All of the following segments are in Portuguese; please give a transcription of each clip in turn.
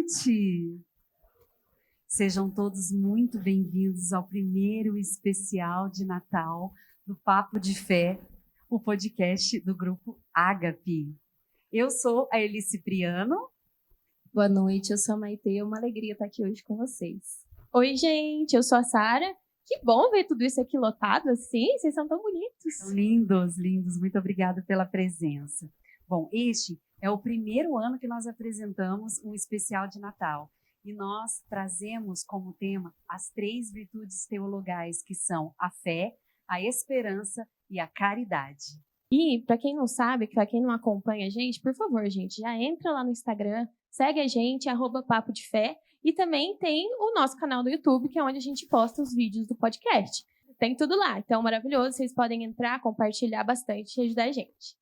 gente! Sejam todos muito bem-vindos ao primeiro especial de Natal do Papo de Fé, o podcast do Grupo Ágape. Eu sou a Eli Cipriano. Boa noite, eu sou a Maitê, é uma alegria estar aqui hoje com vocês. Oi, gente, eu sou a Sara. Que bom ver tudo isso aqui lotado assim, vocês são tão bonitos. São lindos, lindos, muito obrigada pela presença. Bom, este é o primeiro ano que nós apresentamos um especial de Natal. E nós trazemos como tema as 3 virtudes teologais, que são a fé, a esperança e a caridade. E, para quem não sabe, para quem não acompanha a gente, por favor, gente, já entra lá no Instagram, segue a gente, @Papo de Fé, e também tem o nosso canal do YouTube, que é onde a gente posta os vídeos do podcast. Tem tudo lá, então maravilhoso, vocês podem entrar, compartilhar bastante e ajudar a gente.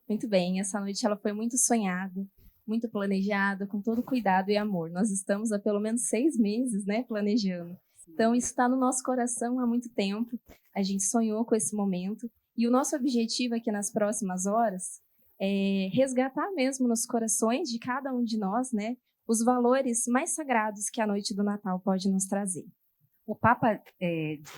Muito bem, essa noite ela foi muito sonhada, muito planejada, com todo cuidado e amor. Nós estamos há pelo menos 6 meses, planejando. Então, isso está no nosso coração há muito tempo. A gente sonhou com esse momento. E o nosso objetivo aqui nas próximas horas é resgatar mesmo nos corações de cada um de nós, os valores mais sagrados que a noite do Natal pode nos trazer. O Papa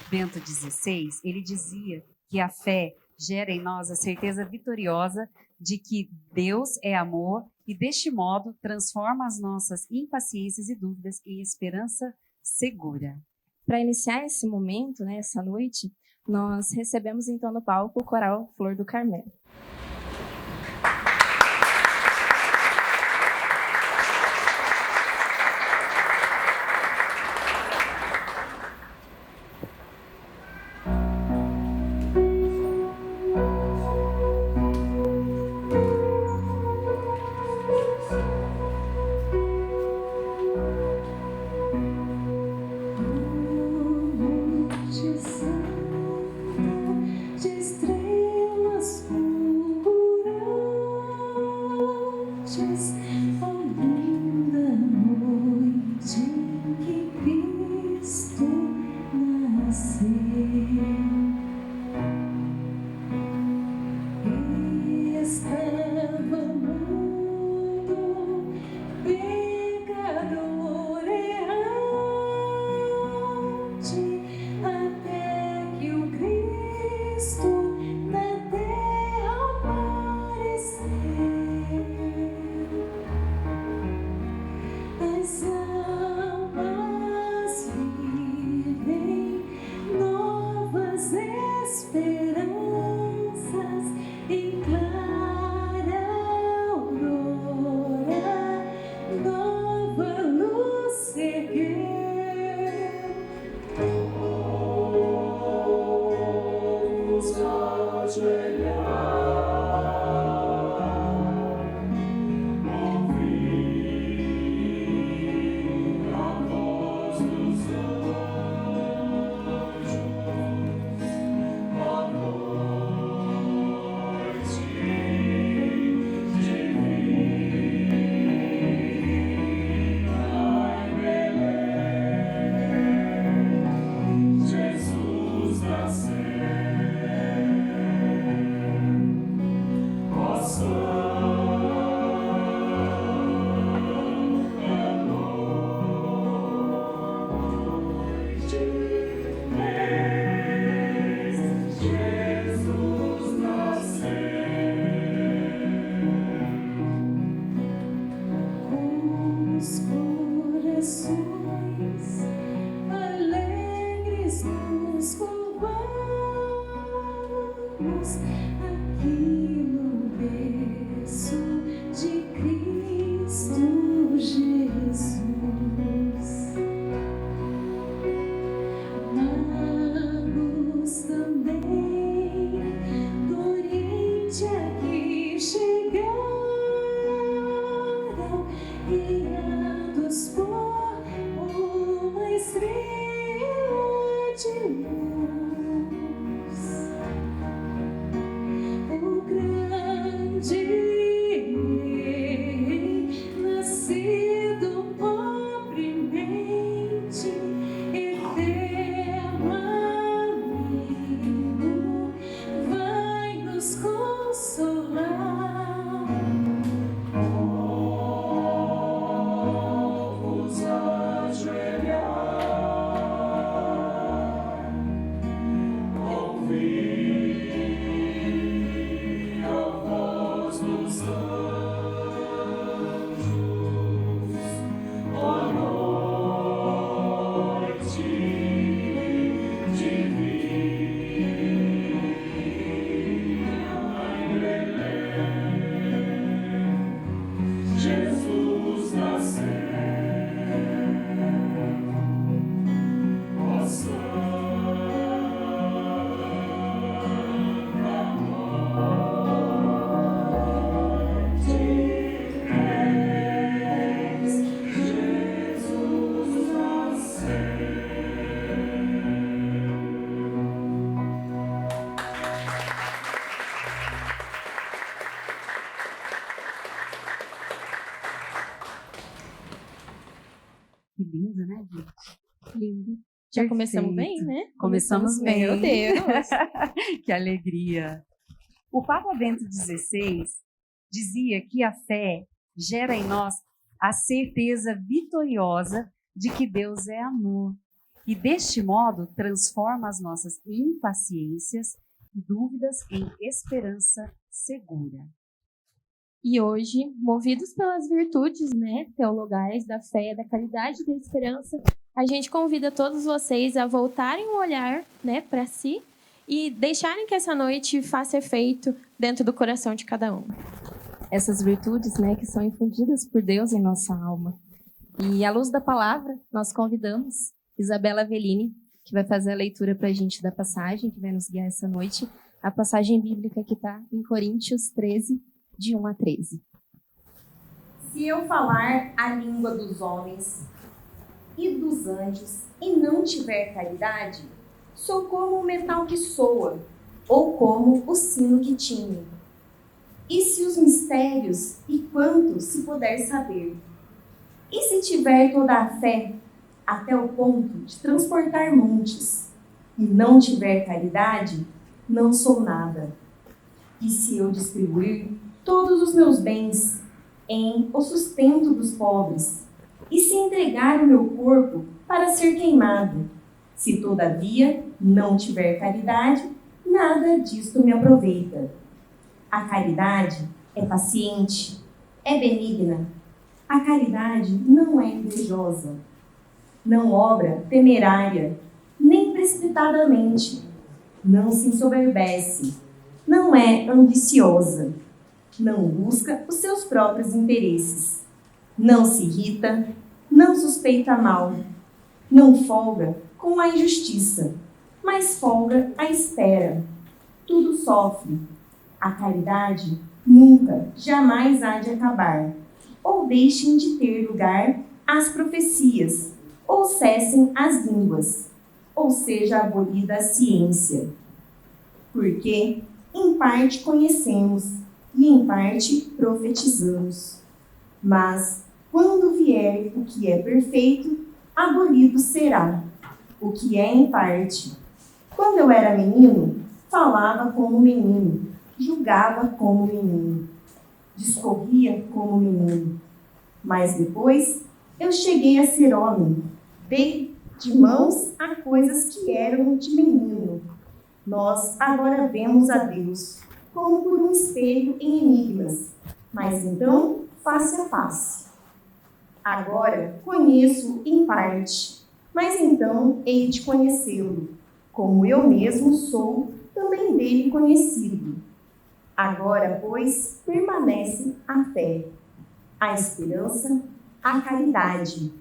Bento XVI, ele dizia que a fé gera em nós a certeza vitoriosa de que Deus é amor e, deste modo, transforma as nossas impaciências e dúvidas em esperança segura. Para iniciar esse momento, essa noite, nós recebemos então no palco o coral Flor do Carmelo. Soul. lindo, né, gente? Lindo. Já começamos bem, Perfeito. né? Começamos bem. Meu Deus! Que alegria! O Papa Bento XVI dizia que a fé gera em nós a certeza vitoriosa de que Deus é amor e, deste modo, transforma as nossas impaciências e dúvidas em esperança segura. E hoje, movidos pelas virtudes, né, teologais da fé, da caridade e da esperança, a gente convida todos vocês a voltarem o olhar, né, para si e deixarem que essa noite faça efeito dentro do coração de cada um. Essas virtudes, né, que são infundidas por Deus em nossa alma. E à luz da palavra, nós convidamos Isabela Avellini, que vai fazer a leitura para a gente da passagem, que vai nos guiar essa noite, a passagem bíblica que está em Coríntios 13, de 1 a 13. Se eu falar a língua dos homens e dos anjos e não tiver caridade, sou como o metal que soa, ou como o sino que tine. E se os mistérios e quanto se puder saber? E se tiver toda a fé, até o ponto de transportar montes, e não tiver caridade, não sou nada. E se eu distribuir todos os meus bens em o sustento dos pobres, e se entregar o meu corpo para ser queimado, se todavia não tiver caridade, nada disto me aproveita. A caridade é paciente, é benigna. A caridade não é invejosa, não obra temerária, nem precipitadamente, não se ensoberbece, não é ambiciosa, não busca os seus próprios interesses, não se irrita, não suspeita mal, não folga com a injustiça, mas folga à espera. Tudo sofre. A caridade nunca, jamais há de acabar, ou deixem de ter lugar as profecias, ou cessem as línguas, ou seja abolida a ciência. Porque, em parte conhecemos, e em parte profetizamos. Mas, quando vier o que é perfeito, abolido será o que é em parte. Quando eu era menino, falava como menino, julgava como menino, discorria como menino. Mas depois eu cheguei a ser homem, dei de mãos a coisas que eram de menino. Nós agora vemos a Deus como por um espelho em enigmas, mas então face a face. Agora conheço em parte, mas então hei de conhecê-lo, como eu mesmo sou também dele conhecido. Agora, pois, permanece a fé, a esperança, a caridade.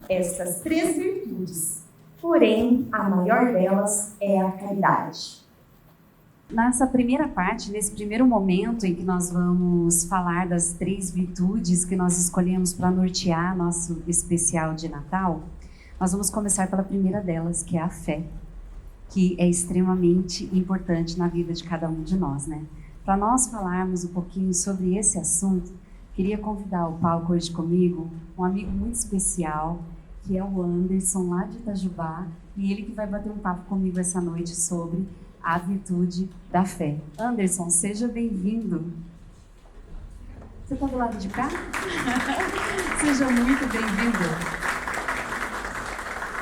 Estas três virtudes, porém, a maior delas é a caridade. Nessa primeira parte, nesse primeiro momento em que nós vamos falar das três virtudes que nós escolhemos para nortear nosso especial de Natal, nós vamos começar pela primeira delas, que é a fé, que é extremamente importante na vida de cada um de nós, né? Para nós falarmos um pouquinho sobre esse assunto, queria convidar ao palco hoje comigo um amigo muito especial, que é o Anderson, lá de Itajubá, e ele que vai bater um papo comigo essa noite sobre a virtude da fé. Anderson, seja bem-vindo. Você está do lado de cá? Seja muito bem-vindo.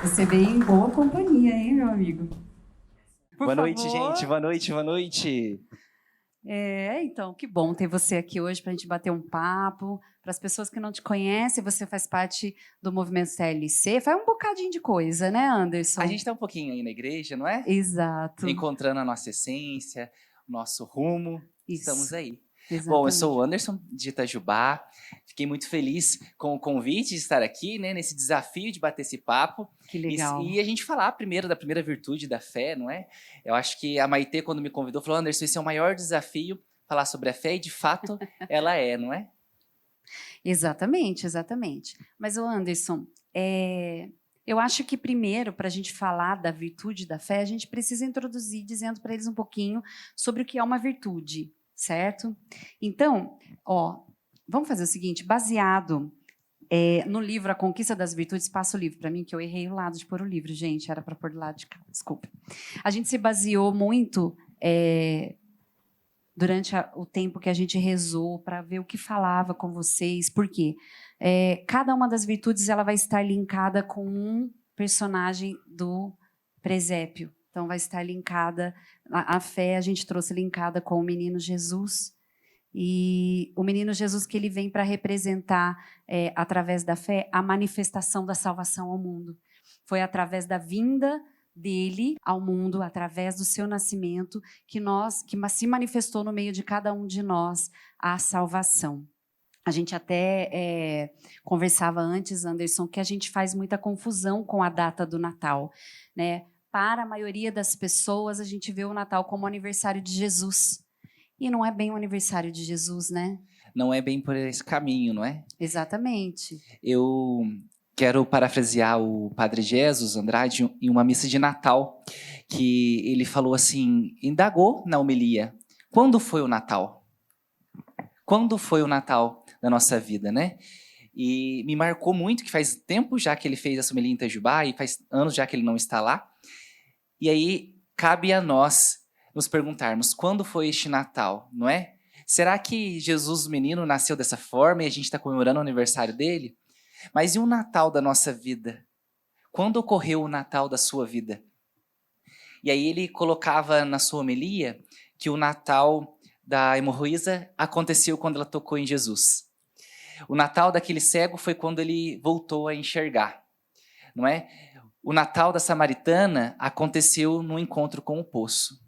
Você veio em boa companhia, hein, meu amigo? Boa noite, gente. Boa noite, boa noite. Então, que bom ter você aqui hoje para a gente bater um papo. Para as pessoas que não te conhecem, você faz parte do movimento CLC, faz um bocadinho de coisa, né, Anderson? A gente está um pouquinho aí na igreja, não é? Exato. Encontrando a nossa essência, o nosso rumo. Isso. Estamos aí. Exatamente. Bom, eu sou o Anderson, de Itajubá. Fiquei muito feliz com o convite de estar aqui, né, nesse desafio de bater esse papo. Que legal. E a gente falar primeiro da primeira virtude da fé, não é? Eu acho que a Maitê, quando me convidou, falou: Anderson, esse é o maior desafio, falar sobre a fé, e de fato ela é, não é? Exatamente, exatamente. Mas, Anderson, eu acho que primeiro, para a gente falar da virtude da fé, a gente precisa introduzir dizendo para eles um pouquinho sobre o que é uma virtude, certo? Então, vamos fazer o seguinte, baseado No livro A Conquista das Virtudes, passa o livro para mim, que eu errei o lado de pôr o livro, gente, era para pôr do lado de cá, desculpa. A gente se baseou muito durante o tempo que a gente rezou para ver o que falava com vocês, por quê? Cada uma das virtudes ela vai estar linkada com um personagem do presépio. Então, vai estar linkada, a fé a gente trouxe linkada com o menino Jesus. E o menino Jesus que ele vem para representar, através da fé, a manifestação da salvação ao mundo. Foi através da vinda dele ao mundo, através do seu nascimento, que se manifestou no meio de cada um de nós a salvação. A gente até conversava antes, Anderson, que a gente faz muita confusão com a data do Natal, né? Para a maioria das pessoas, a gente vê o Natal como o aniversário de Jesus. E não é bem o aniversário de Jesus, né? Não é bem por esse caminho, não é? Exatamente. Eu quero parafrasear o Padre Jesus Andrade em uma missa de Natal, que ele falou assim, indagou na homilia, quando foi o Natal? Quando foi o Natal da nossa vida, né? E me marcou muito, que faz tempo já que ele fez essa homilia em Itajubá, e faz anos já que ele não está lá. E aí, cabe a nós nos perguntarmos, quando foi este Natal, não é? Será que Jesus, o menino, nasceu dessa forma e a gente está comemorando o aniversário dele? Mas e o Natal da nossa vida? Quando ocorreu o Natal da sua vida? E aí ele colocava na sua homilia que o Natal da hemorroísa aconteceu quando ela tocou em Jesus. O Natal daquele cego foi quando ele voltou a enxergar, não é? O Natal da samaritana aconteceu no encontro com o poço,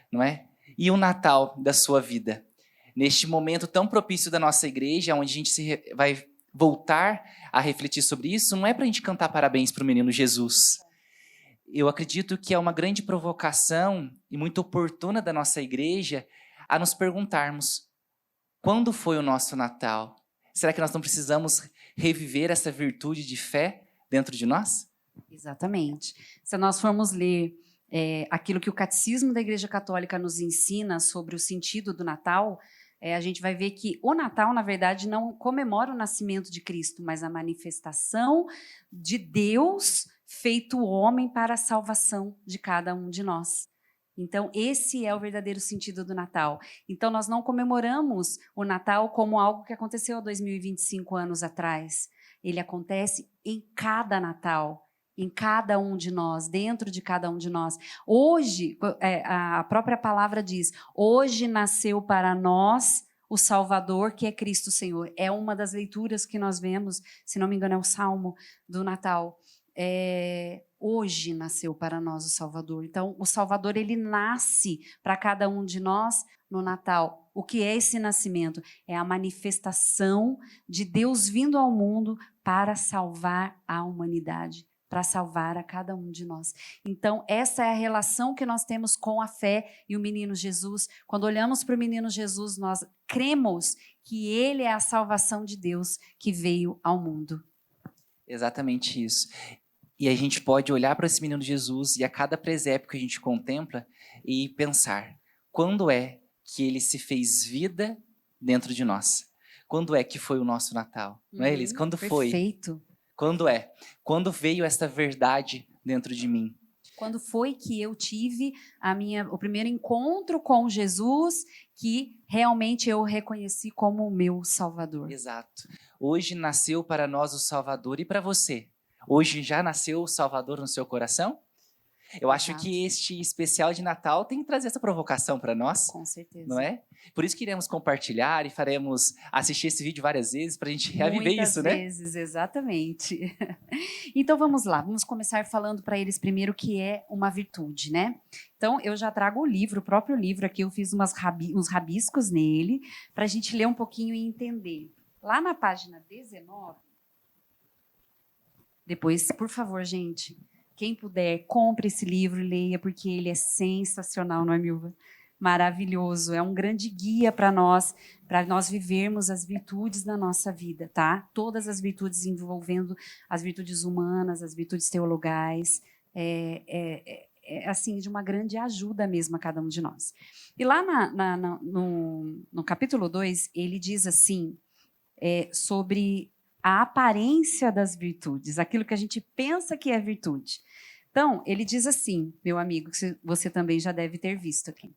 não é? E o Natal da sua vida? Neste momento tão propício da nossa igreja, onde a gente vai voltar a refletir sobre isso, não é para a gente cantar parabéns para o menino Jesus. Eu acredito que é uma grande provocação e muito oportuna da nossa igreja a nos perguntarmos, quando foi o nosso Natal? Será que nós não precisamos reviver essa virtude de fé dentro de nós? Exatamente. Se nós formos ler aquilo que o Catecismo da Igreja Católica nos ensina sobre o sentido do Natal, a gente vai ver que o Natal, na verdade, não comemora o nascimento de Cristo, mas a manifestação de Deus feito homem para a salvação de cada um de nós. Então, esse é o verdadeiro sentido do Natal. Então, nós não comemoramos o Natal como algo que aconteceu há 2025 anos atrás. Ele acontece em cada Natal, em cada um de nós, dentro de cada um de nós. Hoje, a própria palavra diz, hoje nasceu para nós o Salvador, que é Cristo Senhor. É uma das leituras que nós vemos, se não me engano, é o Salmo do Natal. Hoje nasceu para nós o Salvador. Então, o Salvador, ele nasce para cada um de nós no Natal. O que é esse nascimento? É a manifestação de Deus vindo ao mundo para salvar a humanidade, para salvar a cada um de nós. Então, essa é a relação que nós temos com a fé e o menino Jesus. Quando olhamos para o menino Jesus, nós cremos que ele é a salvação de Deus que veio ao mundo. Exatamente isso. E a gente pode olhar para esse menino Jesus e a cada presépio que a gente contempla e pensar, quando é que ele se fez vida dentro de nós? Quando é que foi o nosso Natal? Não é, Elis? Quando foi? Perfeito. Quando é? Quando veio essa verdade dentro de mim? Quando foi que eu tive o primeiro encontro com Jesus, que realmente eu reconheci como o meu Salvador? Exato. Hoje nasceu para nós o Salvador. E para você? Hoje já nasceu o Salvador no seu coração? Eu acho que este especial de Natal tem que trazer essa provocação para nós. Com certeza. Não é? Por isso que iremos compartilhar e faremos assistir esse vídeo várias vezes para a gente reviver isso, né? Muitas vezes, exatamente. Então vamos lá, vamos começar falando para eles primeiro o que é uma virtude, né? Então eu já trago o livro, o próprio livro aqui, eu fiz uns rabiscos nele para a gente ler um pouquinho e entender. Lá na página 19, depois, por favor, gente, quem puder, compre esse livro e leia, porque ele é sensacional, não é, Milva? Maravilhoso, é um grande guia para nós vivermos as virtudes da nossa vida, tá? Todas as virtudes envolvendo as virtudes humanas, as virtudes teologais, assim, de uma grande ajuda mesmo a cada um de nós. E lá no capítulo 2, ele diz assim, sobre a aparência das virtudes, aquilo que a gente pensa que é virtude. Então, ele diz assim, meu amigo, que você também já deve ter visto aqui.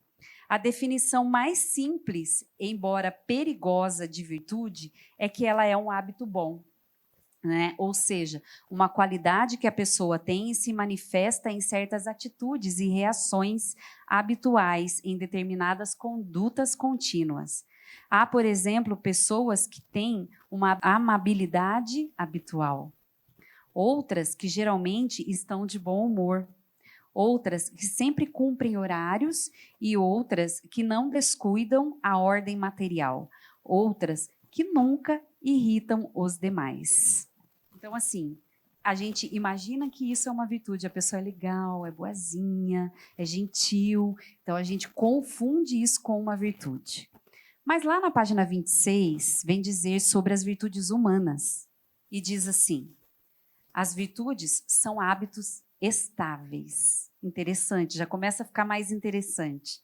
A definição mais simples, embora perigosa, de virtude é que ela é um hábito bom, né? Ou seja, uma qualidade que a pessoa tem e se manifesta em certas atitudes e reações habituais em determinadas condutas contínuas. Há, por exemplo, pessoas que têm uma amabilidade habitual, outras que geralmente estão de bom humor, outras que sempre cumprem horários e outras que não descuidam a ordem material, outras que nunca irritam os demais. Então, assim, a gente imagina que isso é uma virtude, a pessoa é legal, é boazinha, é gentil, então a gente confunde isso com uma virtude. Mas lá na página 26, vem dizer sobre as virtudes humanas, e diz assim: as virtudes são hábitos estáveis. Interessante, já começa a ficar mais interessante.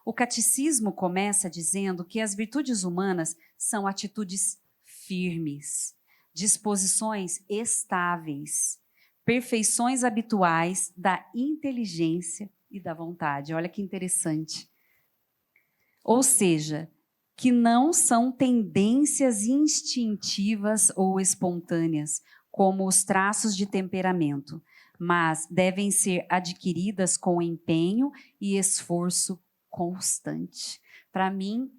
O catecismo começa dizendo que as virtudes humanas são atitudes firmes, disposições estáveis, perfeições habituais da inteligência e da vontade. Olha que interessante. Ou seja, que não são tendências instintivas ou espontâneas, como os traços de temperamento, mas devem ser adquiridas com empenho e esforço constante. Para mim,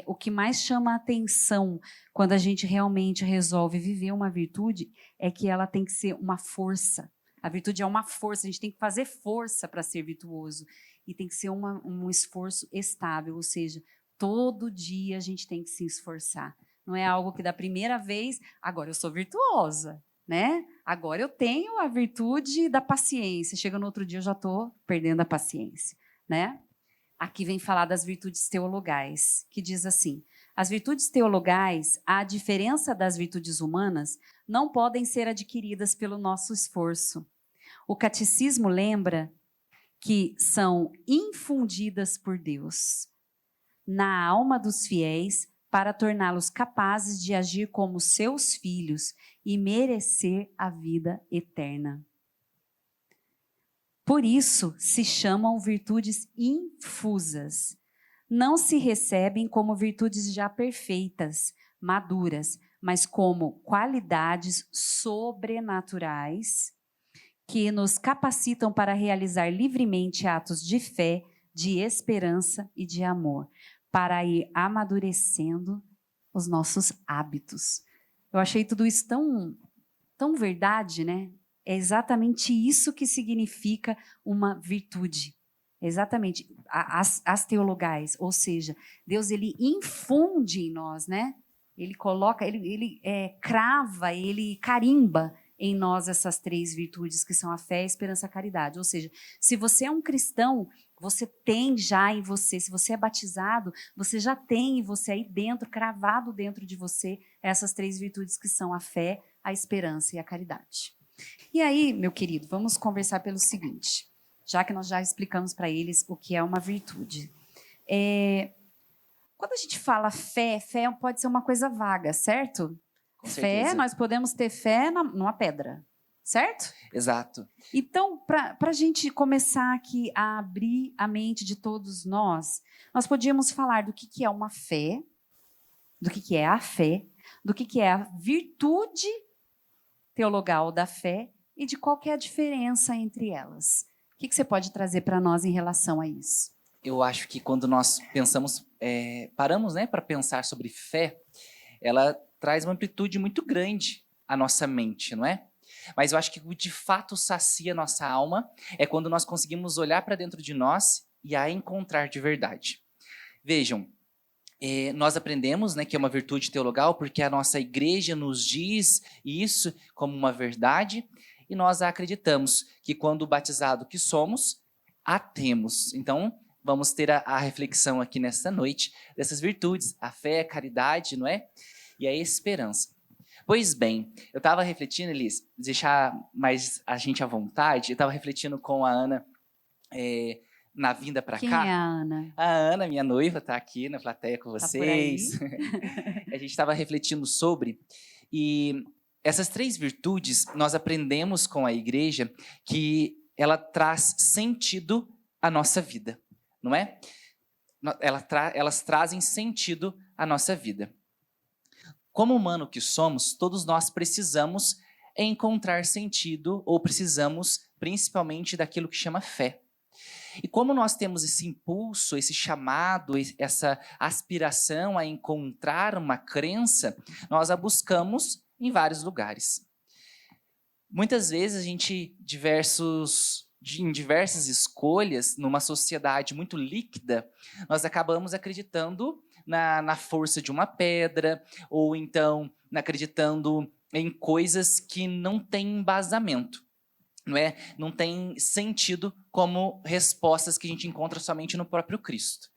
o que mais chama a atenção quando a gente realmente resolve viver uma virtude é que ela tem que ser uma força. A virtude é uma força, a gente tem que fazer força para ser virtuoso. E tem que ser um esforço estável, ou seja, todo dia a gente tem que se esforçar. Não é algo que da primeira vez, agora eu sou virtuosa, né? Agora eu tenho a virtude da paciência. Chega no outro dia eu já estou perdendo a paciência, né? Aqui vem falar das virtudes teologais, que diz assim: as virtudes teologais, à diferença das virtudes humanas, não podem ser adquiridas pelo nosso esforço. O catecismo lembra que são infundidas por Deus na alma dos fiéis para torná-los capazes de agir como seus filhos e merecer a vida eterna. Por isso se chamam virtudes infusas. Não se recebem como virtudes já perfeitas, maduras, mas como qualidades sobrenaturais que nos capacitam para realizar livremente atos de fé, de esperança e de amor, para ir amadurecendo os nossos hábitos. Eu achei tudo isso tão verdade, né? É exatamente isso que significa uma virtude. Exatamente. As teologais, ou seja, Deus ele infunde em nós, né? Ele coloca, ele crava, ele carimba em nós essas três virtudes que são a fé, a esperança e a caridade. Ou seja, se você é um cristão, você tem já em você, se você é batizado, você já tem em você aí dentro, cravado dentro de você, essas três virtudes que são a fé, a esperança e a caridade. E aí, meu querido, vamos conversar pelo seguinte, já que nós já explicamos para eles o que é uma virtude. Quando a gente fala fé pode ser uma coisa vaga, certo? Com certeza. Fé, nós podemos ter fé numa pedra, certo? Exato. Então, para a gente começar aqui a abrir a mente de todos nós podíamos falar do que é uma fé, do que é a fé, do que é a virtude teologal da fé e de qual que é a diferença entre elas. O que você pode trazer para nós em relação a isso? Eu acho que quando nós pensamos, paramos, né, para pensar sobre fé, ela traz uma amplitude muito grande à nossa mente, não é? Mas eu acho que o que de fato sacia nossa alma é quando nós conseguimos olhar para dentro de nós e a encontrar de verdade. Vejam, nós aprendemos, né, que é uma virtude teologal porque a nossa igreja nos diz isso como uma verdade e nós acreditamos que quando batizado que somos, a temos. Então, vamos ter a reflexão aqui nessa noite dessas virtudes, a fé, a caridade, não é? E a esperança. Pois bem, eu estava refletindo, Elis, deixar mais a gente à vontade, eu estava refletindo com a Ana na vinda para cá. Quem é a Ana? A Ana, minha noiva, está aqui na plateia com Tá vocês. por aí? A gente estava refletindo sobre, E essas 3 virtudes, nós aprendemos com a igreja que ela traz sentido à nossa vida, não é? Elas trazem sentido à nossa vida. Como humano que somos, todos nós precisamos encontrar sentido, ou precisamos principalmente daquilo que chama fé. E como nós temos esse impulso, esse chamado, essa aspiração a encontrar uma crença, nós a buscamos em vários lugares. Muitas vezes a gente, em diversas escolhas, numa sociedade muito líquida, nós acabamos acreditando na força de uma pedra, ou então acreditando em coisas que não têm embasamento. Não tem sentido como respostas que a gente encontra somente no próprio Cristo.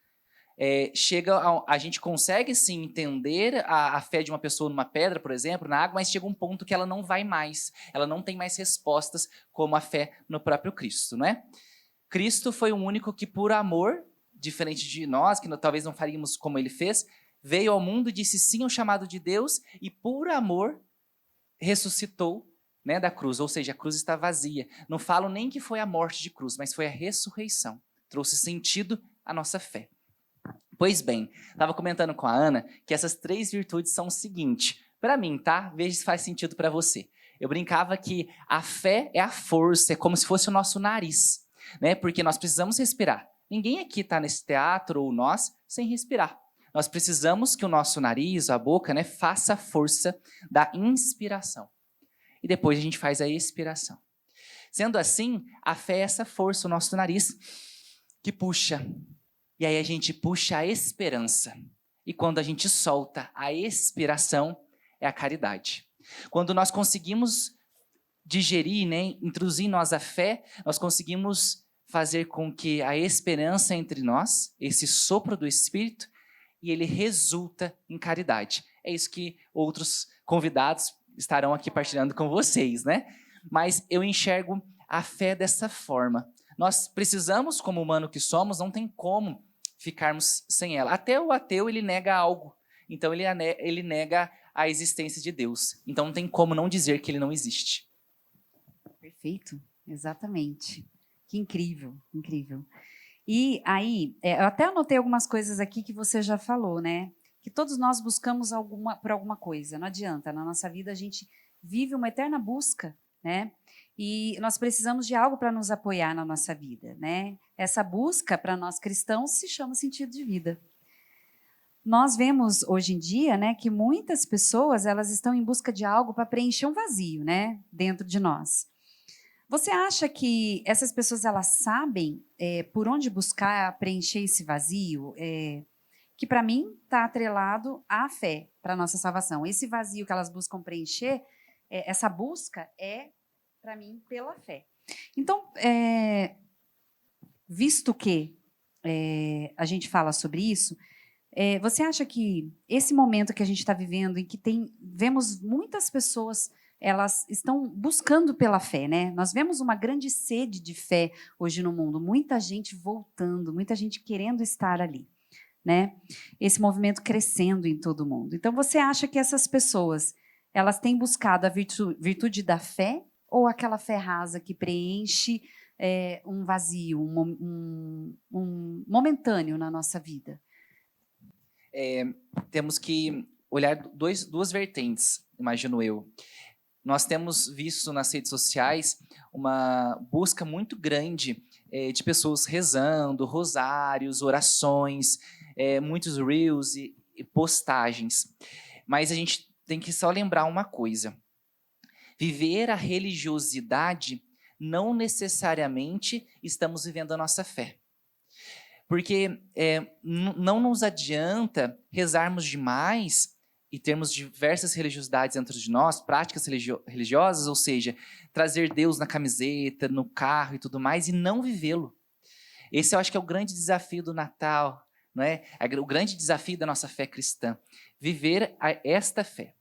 A gente consegue sim entender a fé de uma pessoa numa pedra, por exemplo, na água, mas chega um ponto que ela não vai mais, ela não tem mais respostas como a fé no próprio Cristo, não é? Cristo foi o único que, por amor, diferente de nós, que talvez não faríamos como ele fez, veio ao mundo, disse sim ao chamado de Deus e, por amor, ressuscitou, né, da cruz, ou seja, a cruz está vazia. Não falo nem que foi a morte de cruz, mas foi a ressurreição. Trouxe sentido à nossa fé. Pois bem, estava comentando com a Ana que essas 3 virtudes são o seguinte, para mim, tá? Veja se faz sentido para você. Eu brincava que a fé é a força, é como se fosse o nosso nariz, né? Porque nós precisamos respirar. Ninguém aqui está nesse teatro ou nós sem respirar. Nós precisamos que o nosso nariz, a boca, né, faça a força da inspiração. E depois a gente faz a expiração. Sendo assim, a fé é essa força, o nosso nariz, que puxa. E aí a gente puxa a esperança. E quando a gente solta a expiração, é a caridade. Quando nós conseguimos digerir, né, introduzir em nós a fé, nós conseguimos fazer com que a esperança entre nós, esse sopro do Espírito, e ele resulta em caridade. É isso que outros convidados estarão aqui partilhando com vocês, né? Mas eu enxergo a fé dessa forma. Nós precisamos, como humano que somos, não tem como ficarmos sem ela. Até o ateu, ele nega algo. Então, ele nega a existência de Deus. Então, não tem como não dizer que ele não existe. Perfeito, exatamente. Que incrível, incrível. E aí, eu até anotei algumas coisas aqui que você já falou, né? Que todos nós buscamos por alguma coisa, não adianta. Na nossa vida, a gente vive uma eterna busca, né? E nós precisamos de algo para nos apoiar na nossa vida, né? Essa busca, para nós cristãos, se chama sentido de vida. Nós vemos hoje em dia, né, que muitas pessoas elas estão em busca de algo para preencher um vazio, né, dentro de nós. Você acha que essas pessoas elas sabem por onde buscar preencher esse vazio? Que para mim está atrelado à fé para a nossa salvação. Esse vazio que elas buscam preencher, essa busca é, para mim, pela fé. Então, visto que a gente fala sobre isso, você acha que esse momento que a gente está vivendo, em que vemos muitas pessoas, elas estão buscando pela fé, né? Nós vemos uma grande sede de fé hoje no mundo, muita gente voltando, muita gente querendo estar ali, né? Esse movimento crescendo em todo o mundo. Então, você acha que essas pessoas, elas têm buscado a virtude da fé ou aquela fé rasa que preenche um vazio, um momentâneo na nossa vida? Temos que olhar duas vertentes, imagino eu. Nós temos visto nas redes sociais uma busca muito grande de pessoas rezando, rosários, orações, muitos reels e postagens. Mas a gente tem que só lembrar uma coisa. Viver a religiosidade não necessariamente estamos vivendo a nossa fé. Porque não nos adianta rezarmos demais e termos diversas religiosidades dentro de nós, práticas religiosas, ou seja, trazer Deus na camiseta, no carro e tudo mais, e não vivê-lo. Esse eu acho que é o grande desafio do Natal, não é? O grande desafio da nossa fé cristã, viver esta fé.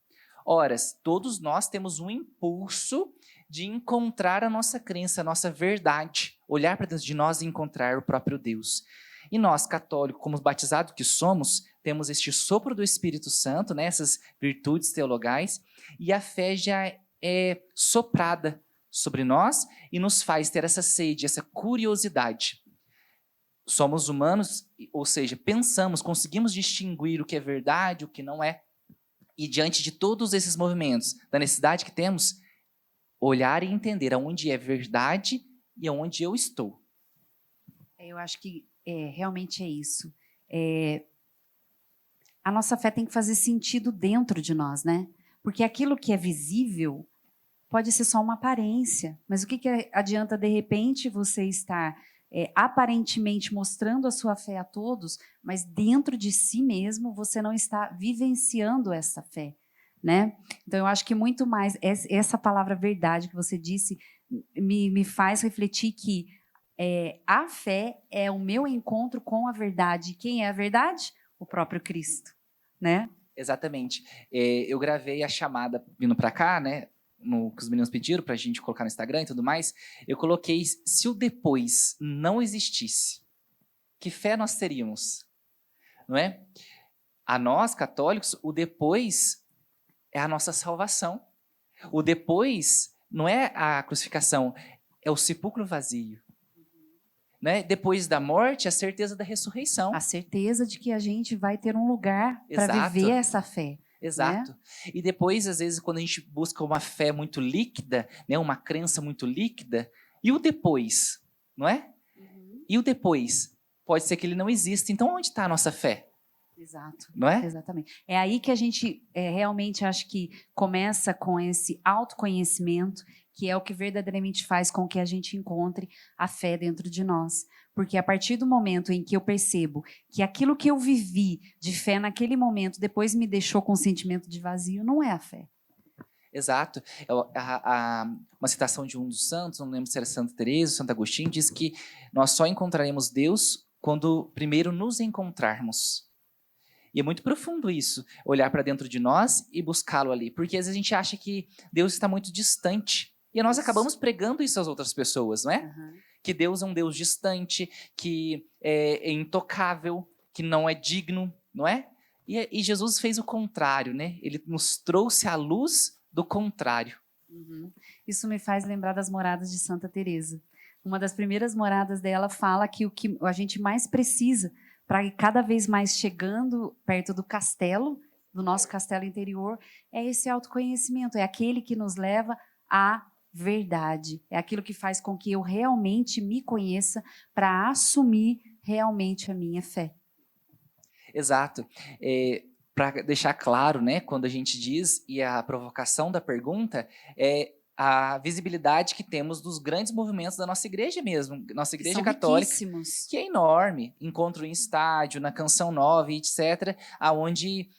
Ora, todos nós temos um impulso de encontrar a nossa crença, a nossa verdade, olhar para dentro de nós e encontrar o próprio Deus. E nós, católicos, como batizados que somos, temos este sopro do Espírito Santo, né, essas virtudes teologais, e a fé já é soprada sobre nós e nos faz ter essa sede, essa curiosidade. Somos humanos, ou seja, pensamos, conseguimos distinguir o que é verdade, o que não é, e diante de todos esses movimentos, da necessidade que temos, olhar e entender aonde é verdade e aonde eu estou. Eu acho que realmente é isso. A nossa fé tem que fazer sentido dentro de nós, né? Porque aquilo que é visível pode ser só uma aparência, mas o que adianta, de repente, você estar aparentemente mostrando a sua fé a todos, mas dentro de si mesmo você não está vivenciando essa fé, né? Então, eu acho que muito mais, essa palavra verdade que você disse me faz refletir que a fé é o meu encontro com a verdade. Quem é a verdade? O próprio Cristo, né? Exatamente. Eu gravei a chamada vindo para cá, né? Que os meninos pediram para a gente colocar no Instagram e tudo mais. Eu coloquei, se o depois não existisse, que fé nós teríamos? Não é? A nós, católicos, o depois é a nossa salvação. O depois não é a crucificação, é o sepulcro vazio. Né? Depois da morte, a certeza da ressurreição. A certeza de que a gente vai ter um lugar para viver essa fé. Exato. Né? E depois, às vezes, quando a gente busca uma fé muito líquida, né, uma crença muito líquida, e o depois, não é? Uhum. E o depois? Pode ser que ele não exista. Então, onde está a nossa fé? Exato. Não é? Exatamente. É aí que a gente realmente acho que começa com esse autoconhecimento, que é o que verdadeiramente faz com que a gente encontre a fé dentro de nós. Porque a partir do momento em que eu percebo que aquilo que eu vivi de fé naquele momento depois me deixou com um sentimento de vazio, não é a fé. Exato. Uma citação de um dos santos, não lembro se era Santa Teresa ou Santo Agostinho, diz que nós só encontraremos Deus quando primeiro nos encontrarmos. E é muito profundo isso, olhar para dentro de nós e buscá-lo ali. Porque às vezes a gente acha que Deus está muito distante. E nós acabamos pregando isso às outras pessoas, não é? Uhum. Que Deus é um Deus distante, que é intocável, que não é digno, não é? E Jesus fez o contrário, né? Ele nos trouxe a luz do contrário. Uhum. Isso me faz lembrar das moradas de Santa Teresa. Uma das primeiras moradas dela fala que o que a gente mais precisa para ir cada vez mais chegando perto do castelo, do nosso castelo interior, é esse autoconhecimento, é aquele que nos leva à verdade, é aquilo que faz com que eu realmente me conheça para assumir realmente a minha fé. Exato. Para deixar claro, né, quando a gente diz, e a provocação da pergunta é a visibilidade que temos dos grandes movimentos da nossa igreja mesmo, nossa igreja católica, que é enorme, encontro em estádio, na Canção Nova, etc., aonde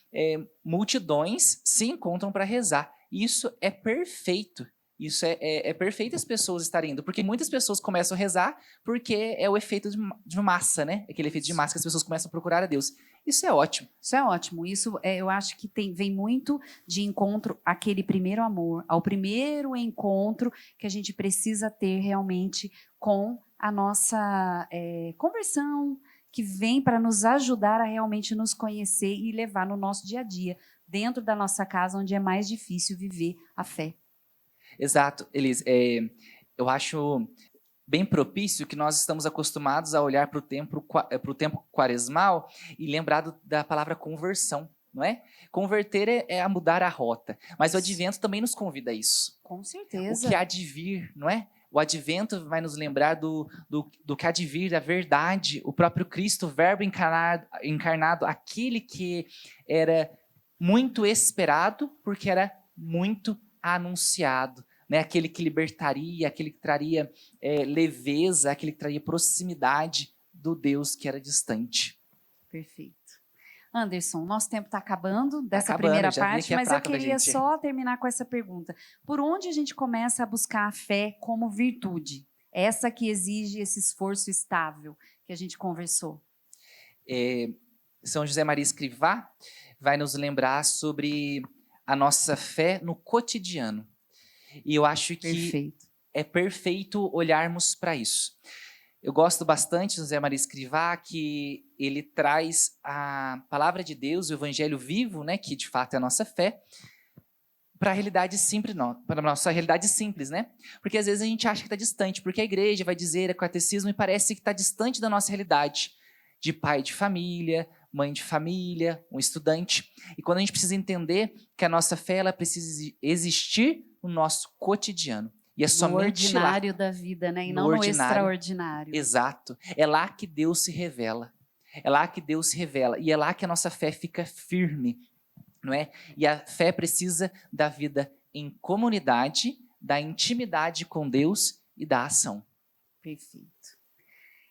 multidões se encontram para rezar. Isso é perfeito. Isso é perfeito as pessoas estarem indo, porque muitas pessoas começam a rezar porque é o efeito de massa, né? Aquele efeito de massa que as pessoas começam a procurar a Deus. Isso é ótimo. Isso é ótimo. Isso eu acho que vem muito de encontro àquele primeiro amor, ao primeiro encontro que a gente precisa ter realmente com a nossa conversão, que vem para nos ajudar a realmente nos conhecer e levar no nosso dia a dia, dentro da nossa casa, onde é mais difícil viver a fé. Exato, Elis. Eu acho bem propício que nós estamos acostumados a olhar para o tempo quaresmal e lembrar da palavra conversão, não é? Converter é a mudar a rota, mas o advento também nos convida a isso. Com certeza. O que há de vir, não é? O advento vai nos lembrar do que há de vir, da verdade, o próprio Cristo, o verbo encarnado, aquele que era muito esperado porque era muito anunciado, né? Aquele que libertaria, aquele que traria leveza, aquele que traria proximidade do Deus que era distante. Perfeito. Anderson, nosso tempo está acabando dessa primeira parte, mas eu queria só terminar com essa pergunta. Por onde a gente começa a buscar a fé como virtude? Essa que exige esse esforço estável que a gente conversou. São José Maria Escrivá vai nos lembrar sobre a nossa fé no cotidiano. E eu acho que é perfeito olharmos para isso. Eu gosto bastante do José Maria Escrivá, que ele traz a palavra de Deus, o evangelho vivo, né, que de fato é a nossa fé, para a realidade simples, para a nossa realidade simples, né? Porque às vezes a gente acha que está distante, porque a igreja vai dizer, é catecismo, e parece que está distante da nossa realidade, de pai de família, mãe de família, um estudante. E quando a gente precisa entender que a nossa fé ela precisa existir no nosso cotidiano. E é somente no lá. ordinário da vida, né? E não no extraordinário. Exato. É lá que Deus se revela. É lá que Deus se revela. E é lá que a nossa fé fica firme, não é? E a fé precisa da vida em comunidade, da intimidade com Deus e da ação. Perfeito.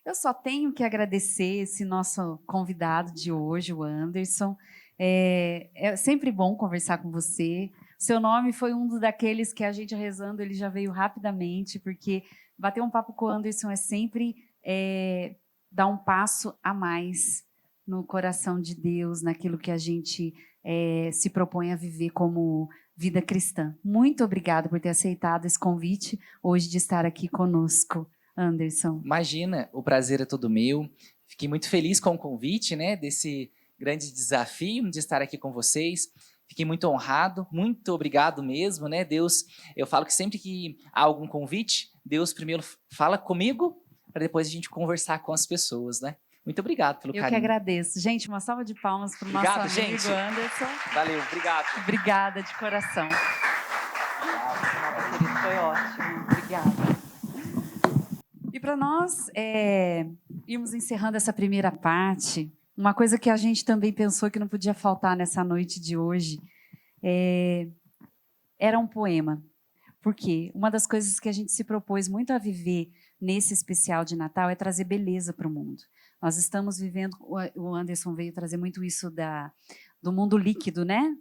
Eu só tenho que agradecer esse nosso convidado de hoje, o Anderson. É sempre bom conversar com você. Seu nome foi um daqueles que a gente rezando, ele já veio rapidamente, porque bater um papo com o Anderson é sempre dar um passo a mais no coração de Deus, naquilo que a gente se propõe a viver como vida cristã. Muito obrigada por ter aceitado esse convite hoje de estar aqui conosco, Anderson. Imagina, o prazer é todo meu. Fiquei muito feliz com o convite, né, desse grande desafio de estar aqui com vocês. Fiquei muito honrado, muito obrigado mesmo, né? Deus, eu falo que sempre que há algum convite, Deus primeiro fala comigo, para depois a gente conversar com as pessoas, né? Muito obrigado pelo carinho. Eu que agradeço. Gente, uma salva de palmas para o nosso amigo gente. Anderson. Valeu, obrigado. Obrigada de coração. Querido, foi ótimo. Obrigada. E para nós irmos encerrando essa primeira parte, uma coisa que a gente também pensou que não podia faltar nessa noite de hoje era um poema. Por quê? Uma das coisas que a gente se propôs muito a viver nesse especial de Natal é trazer beleza para o mundo. Nós estamos vivendo, o Anderson veio trazer muito isso do mundo líquido, né?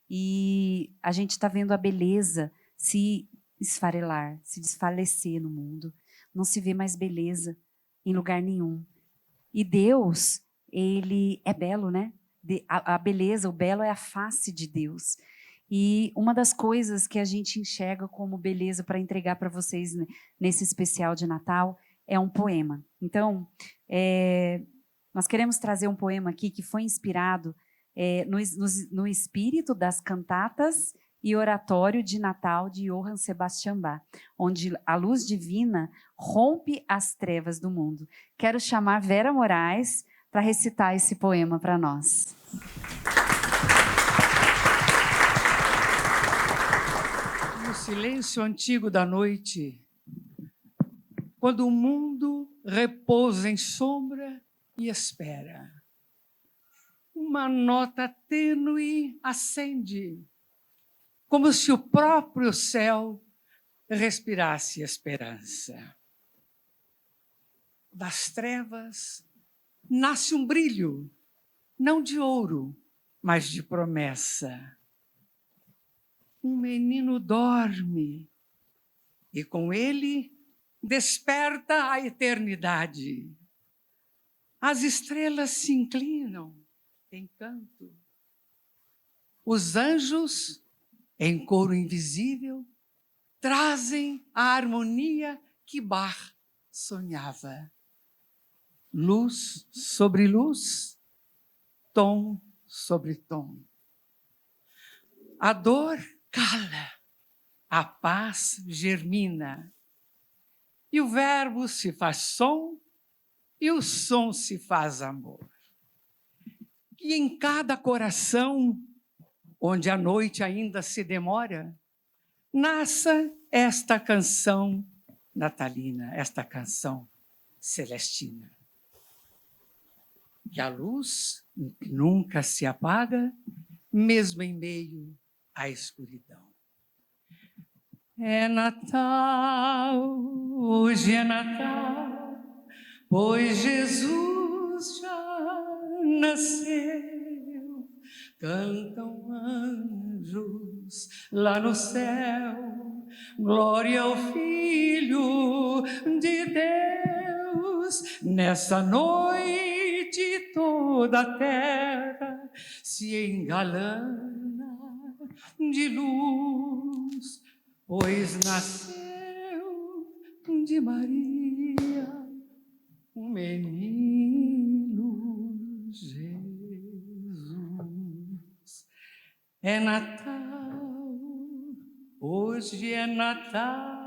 E a gente está vendo a beleza se esfarelar, se desfalecer no mundo. Não se vê mais beleza em lugar nenhum. E Deus, ele é belo, né? A beleza, o belo é a face de Deus. E uma das coisas que a gente enxerga como beleza para entregar para vocês nesse especial de Natal é um poema. Então, nós queremos trazer um poema aqui que foi inspirado no espírito das cantatas e oratório de Natal de Johann Sebastian Bach, onde a luz divina rompe as trevas do mundo. Quero chamar Vera Moraes para recitar esse poema para nós. No silêncio antigo da noite, quando o mundo repousa em sombra e espera, uma nota tênue acende, como se o próprio céu respirasse esperança. Das trevas nasce um brilho, não de ouro, mas de promessa. Um menino dorme e com ele desperta a eternidade. As estrelas se inclinam em canto. Os anjos, em coro invisível, trazem a harmonia que Bach sonhava. Luz sobre luz, tom sobre tom. A dor cala, a paz germina, e o verbo se faz som, e o som se faz amor. E em cada coração, onde a noite ainda se demora, nasça esta canção natalina, esta canção celestina. Que a luz nunca se apaga, mesmo em meio à escuridão. É Natal, hoje é Natal, pois Jesus já nasceu. Cantam anjos lá no céu, glória ao Filho de Deus. Nessa noite toda a terra se engalana de luz, pois nasceu de Maria o menino Jesus. É Natal, hoje é Natal.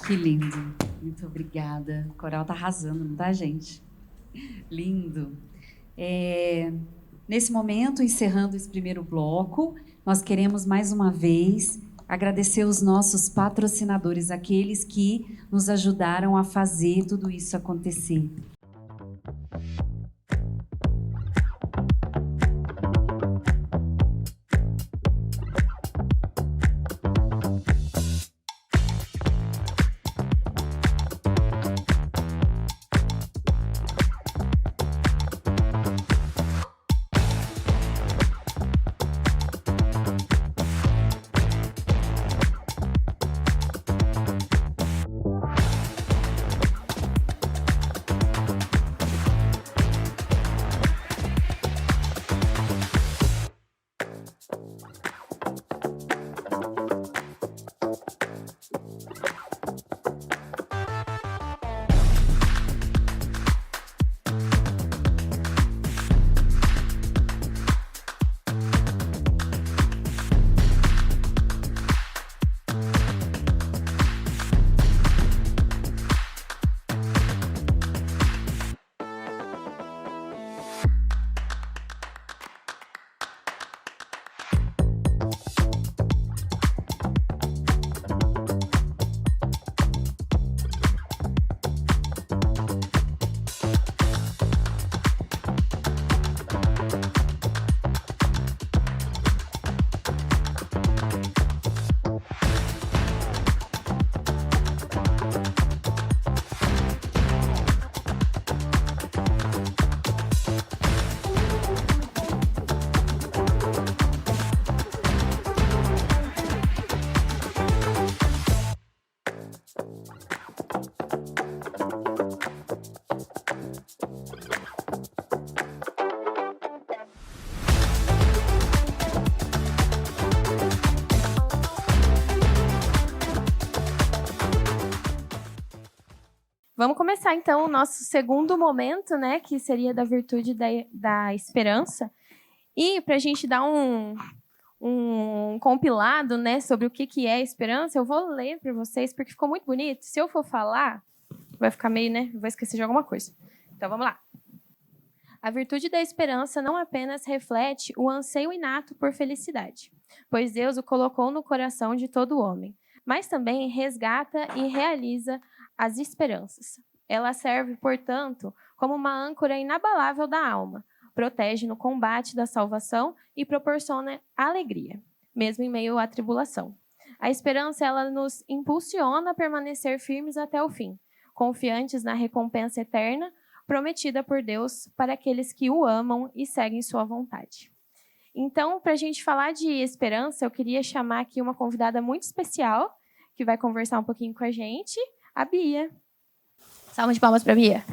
Que lindo. Muito obrigada. O coral tá arrasando, não tá, gente? Lindo. Nesse momento, encerrando esse primeiro bloco, nós queremos mais uma vez Agradecer os nossos patrocinadores, aqueles que nos ajudaram a fazer tudo isso acontecer. Vamos começar, então, o nosso segundo momento, né, que seria da virtude da esperança. E, para a gente dar um compilado, né, sobre o que é esperança, eu vou ler para vocês, porque ficou muito bonito. Se eu for falar, vai ficar meio, né, vou esquecer de alguma coisa. Então, vamos lá. A virtude da esperança não apenas reflete o anseio inato por felicidade, pois Deus o colocou no coração de todo homem, mas também resgata e realiza as esperanças. Ela serve, portanto, como uma âncora inabalável da alma, protege no combate da salvação e proporciona alegria, mesmo em meio à tribulação. A esperança, ela nos impulsiona a permanecer firmes até o fim, confiantes na recompensa eterna prometida por Deus para aqueles que o amam e seguem sua vontade. Então, para a gente falar de esperança, eu queria chamar aqui uma convidada muito especial, que vai conversar um pouquinho com a gente, a Bia. Salva de palmas para a Bia.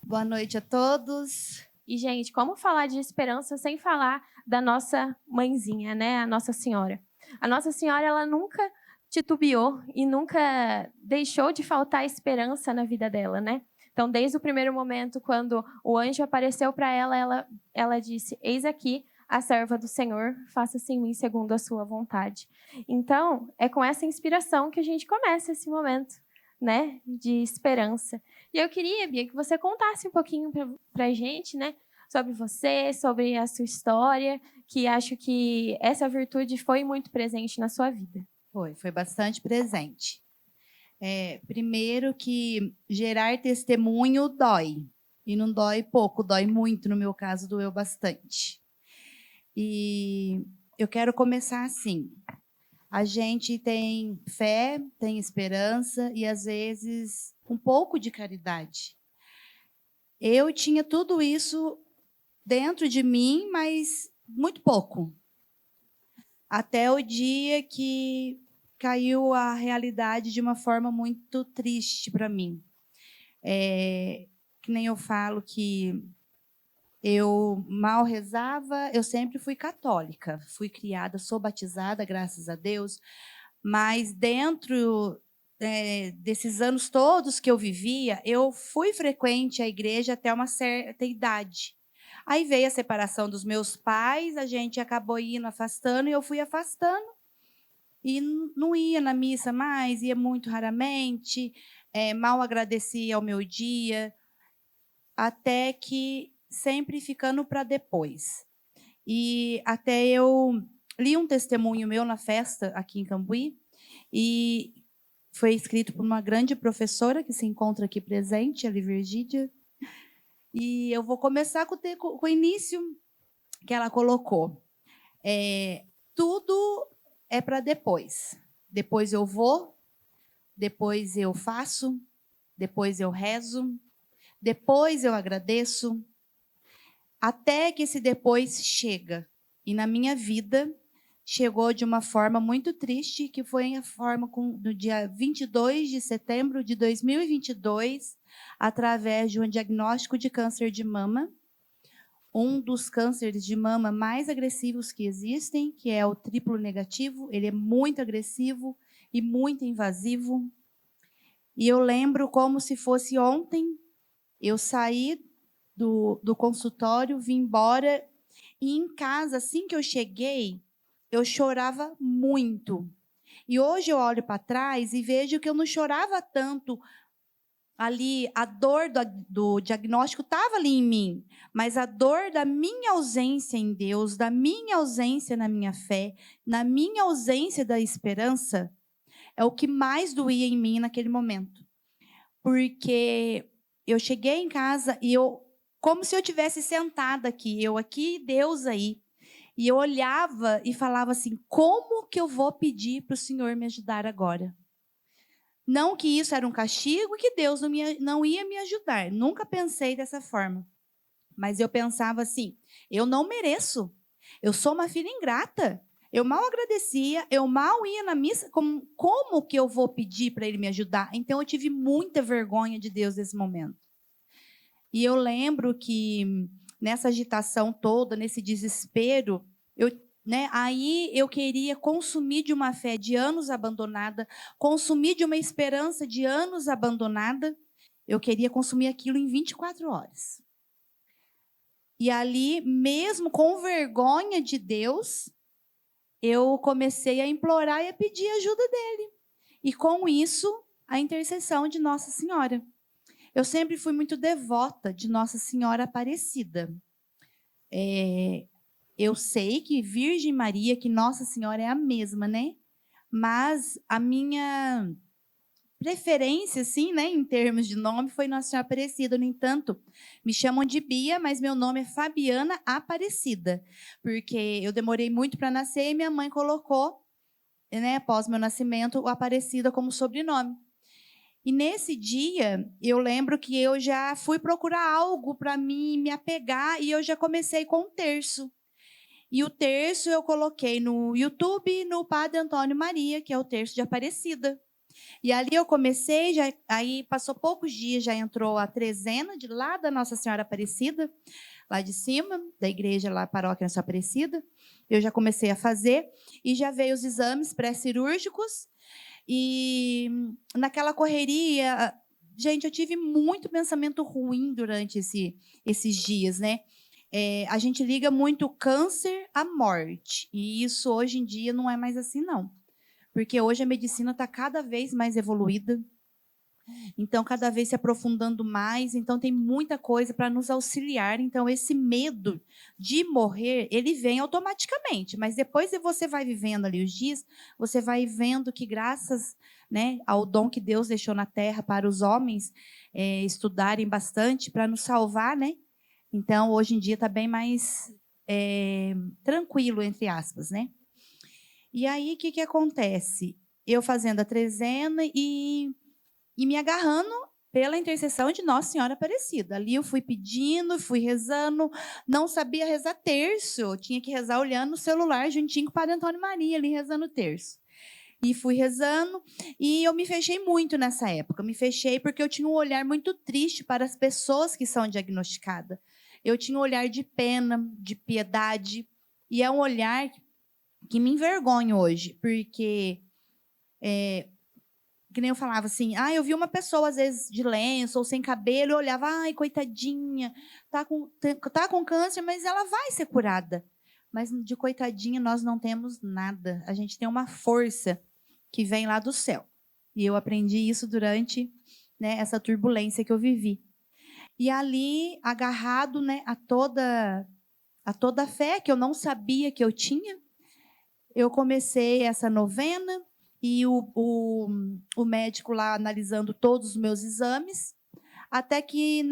Boa noite a todos. E, gente, como falar de esperança sem falar da nossa mãezinha, né? A Nossa Senhora. A Nossa Senhora, ela nunca titubeou e nunca deixou de faltar esperança na vida dela, né? Então, desde o primeiro momento, quando o anjo apareceu para ela disse: "Eis aqui a serva do Senhor, faça-se em mim segundo a sua vontade". Então, é com essa inspiração que a gente começa esse momento, né, de esperança. E eu queria, Bia, que você contasse um pouquinho para a gente, né, sobre você, sobre a sua história, que acho que essa virtude foi muito presente na sua vida. Foi bastante presente. Primeiro que gerar testemunho dói. E não dói pouco, dói muito. No meu caso, doeu bastante. E eu quero começar assim. A gente tem fé, tem esperança e, às vezes, um pouco de caridade. Eu tinha tudo isso dentro de mim, mas muito pouco. Até o dia que caiu a realidade de uma forma muito triste para mim. Que nem eu falo que eu mal rezava, eu sempre fui católica, fui criada, sou batizada, graças a Deus, mas dentro desses anos todos que eu vivia, eu fui frequente à igreja até uma certa idade. Aí veio a separação dos meus pais, a gente acabou indo afastando, e eu fui afastando, e não ia na missa mais, ia muito raramente. mal agradecia ao meu dia, até que sempre ficando para depois. E até eu li um testemunho meu na festa aqui em Cambuí, e foi escrito por uma grande professora que se encontra aqui presente, a Virgídia. E eu vou começar com o início que ela colocou. Tudo é para depois. Depois eu vou, depois eu faço, depois eu rezo, depois eu agradeço, até que esse depois chega. E na minha vida chegou de uma forma muito triste, que foi a forma no dia 22 de setembro de 2022, através de um diagnóstico de câncer de mama, um dos cânceres de mama mais agressivos que existem, que é o triplo negativo. Ele é muito agressivo e muito invasivo. E eu lembro como se fosse ontem, eu saí do consultório, vim embora, e em casa, assim que eu cheguei, eu chorava muito. E hoje eu olho para trás e vejo que eu não chorava tanto ali, a dor do diagnóstico estava ali em mim, mas a dor da minha ausência em Deus, da minha ausência na minha fé, na minha ausência da esperança, é o que mais doía em mim naquele momento. Porque eu cheguei em casa e como se eu tivesse sentada aqui, eu aqui, Deus aí. E eu olhava e falava assim, como que eu vou pedir para o Senhor me ajudar agora? Não que isso era um castigo e que Deus não ia me ajudar. Nunca pensei dessa forma. Mas eu pensava assim, eu não mereço. Eu sou uma filha ingrata. Eu mal agradecia, eu mal ia na missa. Como que eu vou pedir para Ele me ajudar? Então eu tive muita vergonha de Deus nesse momento. E eu lembro que nessa agitação toda, nesse desespero, aí eu queria consumir de uma fé de anos abandonada, consumir de uma esperança de anos abandonada. Eu queria consumir aquilo em 24 horas. E ali, mesmo com vergonha de Deus, eu comecei a implorar e a pedir a ajuda dele. E com isso, a intercessão de Nossa Senhora. Eu sempre fui muito devota de Nossa Senhora Aparecida. Eu sei que Virgem Maria, que Nossa Senhora é a mesma, né? Mas a minha preferência, assim, né, em termos de nome, foi Nossa Senhora Aparecida. No entanto, me chamam de Bia, mas meu nome é Fabiana Aparecida, porque eu demorei muito para nascer e minha mãe colocou, né, após meu nascimento, o Aparecida como sobrenome. E nesse dia, eu lembro que eu já fui procurar algo para mim me apegar e eu já comecei com um terço. E o terço eu coloquei no YouTube, no Padre Antônio Maria, que é o terço de Aparecida. E ali eu comecei, aí passou poucos dias, já entrou a trezena de lá da Nossa Senhora Aparecida, lá de cima, da igreja lá, paróquia Nossa Aparecida. Eu já comecei a fazer e já veio os exames pré-cirúrgicos. E naquela correria, gente, eu tive muito pensamento ruim durante esses dias, né? A gente liga muito o câncer à morte. E isso hoje em dia não é mais assim, não. Porque hoje a medicina está cada vez mais evoluída. Então, cada vez se aprofundando mais. Então, tem muita coisa para nos auxiliar. Então, esse medo de morrer, ele vem automaticamente. Mas depois você vai vivendo ali os dias, você vai vendo que graças, né, ao dom que Deus deixou na Terra para os homens estudarem bastante para nos salvar, né? Então, hoje em dia está bem mais tranquilo, entre aspas, né? E aí, o que acontece? Eu fazendo a trezena e me agarrando pela intercessão de Nossa Senhora Aparecida. Ali eu fui pedindo, fui rezando, não sabia rezar terço, eu tinha que rezar olhando no celular, juntinho com o Padre Antônio Maria, ali rezando terço. E fui rezando, e eu me fechei muito nessa época. Me fechei porque eu tinha um olhar muito triste para as pessoas que são diagnosticadas. Eu tinha um olhar de pena, de piedade, e é um olhar que me envergonha hoje, porque que nem eu falava assim, eu vi uma pessoa, às vezes, de lenço ou sem cabelo, eu olhava, coitadinha, tá com câncer, mas ela vai ser curada. Mas de coitadinha nós não temos nada. A gente tem uma força que vem lá do céu. E eu aprendi isso durante né, essa turbulência que eu vivi. E ali, agarrado, né, a toda a fé que eu não sabia que eu tinha, eu comecei essa novena e o médico lá analisando todos os meus exames, até que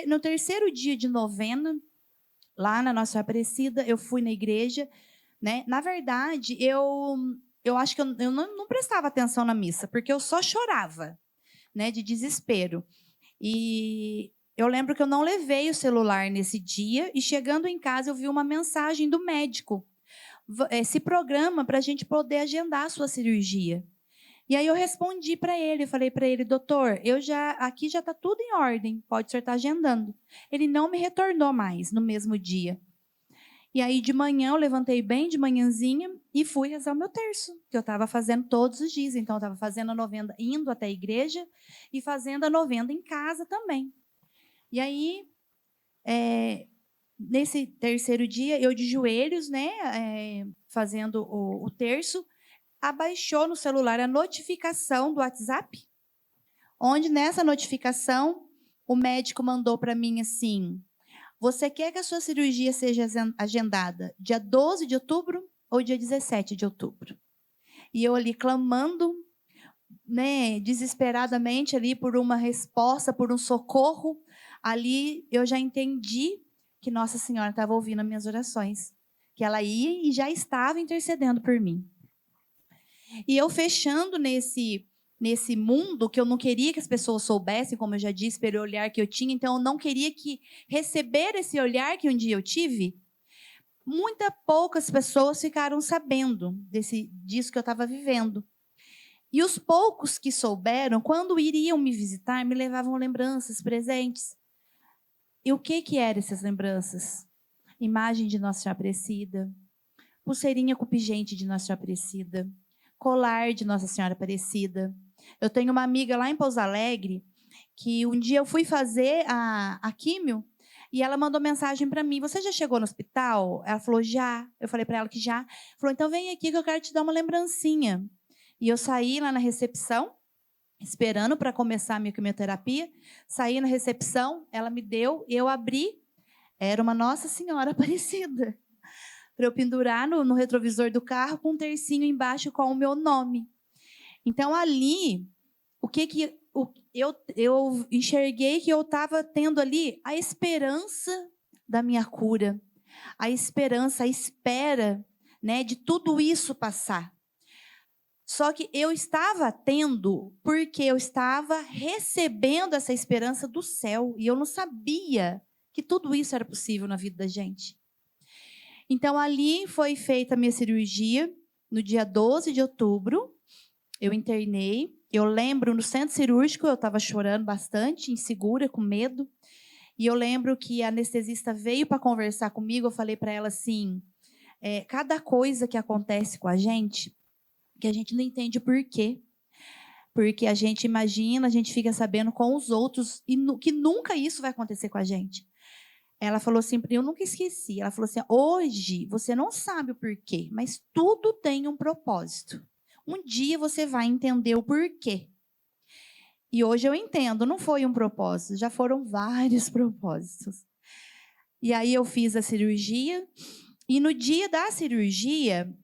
no terceiro dia de novena, lá na Nossa Senhora Aparecida, eu fui na igreja, né? Na verdade, eu acho que eu não prestava atenção na missa, porque eu só chorava, né, de desespero. E eu lembro que eu não levei o celular nesse dia, e chegando em casa eu vi uma mensagem do médico. Se programa para a gente poder agendar a sua cirurgia. E aí eu respondi para ele, eu falei para ele, doutor, aqui já está tudo em ordem, pode o senhor estar agendando. Ele não me retornou mais no mesmo dia. E aí de manhã eu levantei bem de manhãzinha e fui rezar o meu terço, que eu estava fazendo todos os dias. Então eu estava fazendo a novena indo até a igreja e fazendo a novena em casa também. E aí, nesse terceiro dia, eu de joelhos, né, fazendo o terço, abaixou no celular a notificação do WhatsApp, onde nessa notificação o médico mandou para mim assim: você quer que a sua cirurgia seja agendada dia 12 de outubro ou dia 17 de outubro? E eu ali clamando, né, desesperadamente ali por uma resposta, por um socorro. Ali eu já entendi que Nossa Senhora estava ouvindo as minhas orações, que ela ia e já estava intercedendo por mim. E eu fechando nesse mundo que eu não queria que as pessoas soubessem, como eu já disse, pelo olhar que eu tinha, então eu não queria que receber esse olhar que um dia eu tive. Poucas pessoas ficaram sabendo disso que eu estava vivendo. E os poucos que souberam, quando iriam me visitar, me levavam lembranças, presentes. E o que eram essas lembranças? Imagem de Nossa Senhora Aparecida, pulseirinha com pingente de Nossa Senhora Aparecida, colar de Nossa Senhora Aparecida. Eu tenho uma amiga lá em Pouso Alegre, que um dia eu fui fazer a químio, e ela mandou mensagem para mim: você já chegou no hospital? Ela falou, já. Eu falei para ela que já. Falou, então vem aqui que eu quero te dar uma lembrancinha. E eu saí lá na recepção, esperando para começar a minha quimioterapia. Saí na recepção, ela me deu, eu abri, era uma Nossa Senhora Aparecida, para eu pendurar no retrovisor do carro com um tercinho embaixo com o meu nome. Então, ali, eu enxerguei que eu estava tendo ali a esperança da minha cura, a esperança, a espera, né, de tudo isso passar. Só que eu estava tendo porque eu estava recebendo essa esperança do céu, e eu não sabia que tudo isso era possível na vida da gente. Então, ali foi feita a minha cirurgia, no dia 12 de outubro, eu internei. Eu lembro, no centro cirúrgico, eu estava chorando bastante, insegura, com medo. E eu lembro que a anestesista veio para conversar comigo, eu falei para ela assim, cada coisa que acontece com a gente, que a gente não entende o porquê. Porque a gente imagina, a gente fica sabendo com os outros, e que nunca isso vai acontecer com a gente. Ela falou assim, eu nunca esqueci, ela falou assim, hoje você não sabe o porquê, mas tudo tem um propósito. Um dia você vai entender o porquê. E hoje eu entendo, não foi um propósito, já foram vários propósitos. E aí eu fiz a cirurgia, e no dia da cirurgia,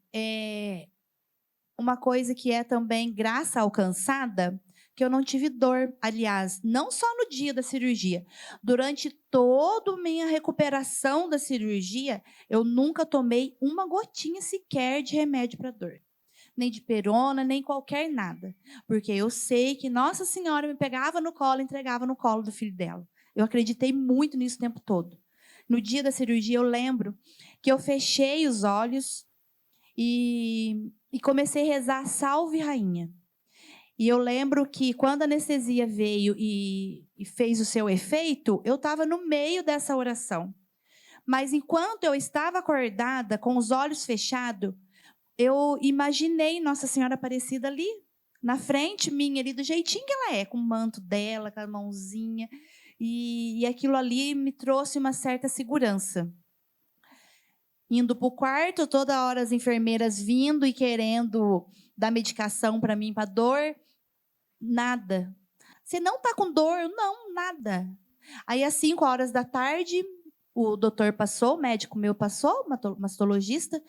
uma coisa que é também graça alcançada, que eu não tive dor. Aliás, não só no dia da cirurgia. Durante toda a minha recuperação da cirurgia, eu nunca tomei uma gotinha sequer de remédio para dor. Nem de perona, nem qualquer nada. Porque eu sei que Nossa Senhora me pegava no colo e entregava no colo do filho dela. Eu acreditei muito nisso o tempo todo. No dia da cirurgia, eu lembro que eu fechei os olhos e comecei a rezar Salve Rainha. E eu lembro que quando a anestesia veio e fez o seu efeito, eu estava no meio dessa oração. Mas enquanto eu estava acordada, com os olhos fechados, eu imaginei Nossa Senhora Aparecida ali, na frente minha, ali do jeitinho que ela é, com o manto dela, com a mãozinha. E aquilo ali me trouxe uma certa segurança. Indo para o quarto, toda hora as enfermeiras vindo e querendo dar medicação para mim, para dor. Nada. Você não está com dor? Eu, não, nada. Aí, às 5 horas da tarde, o doutor passou, o médico meu passou, mastologista,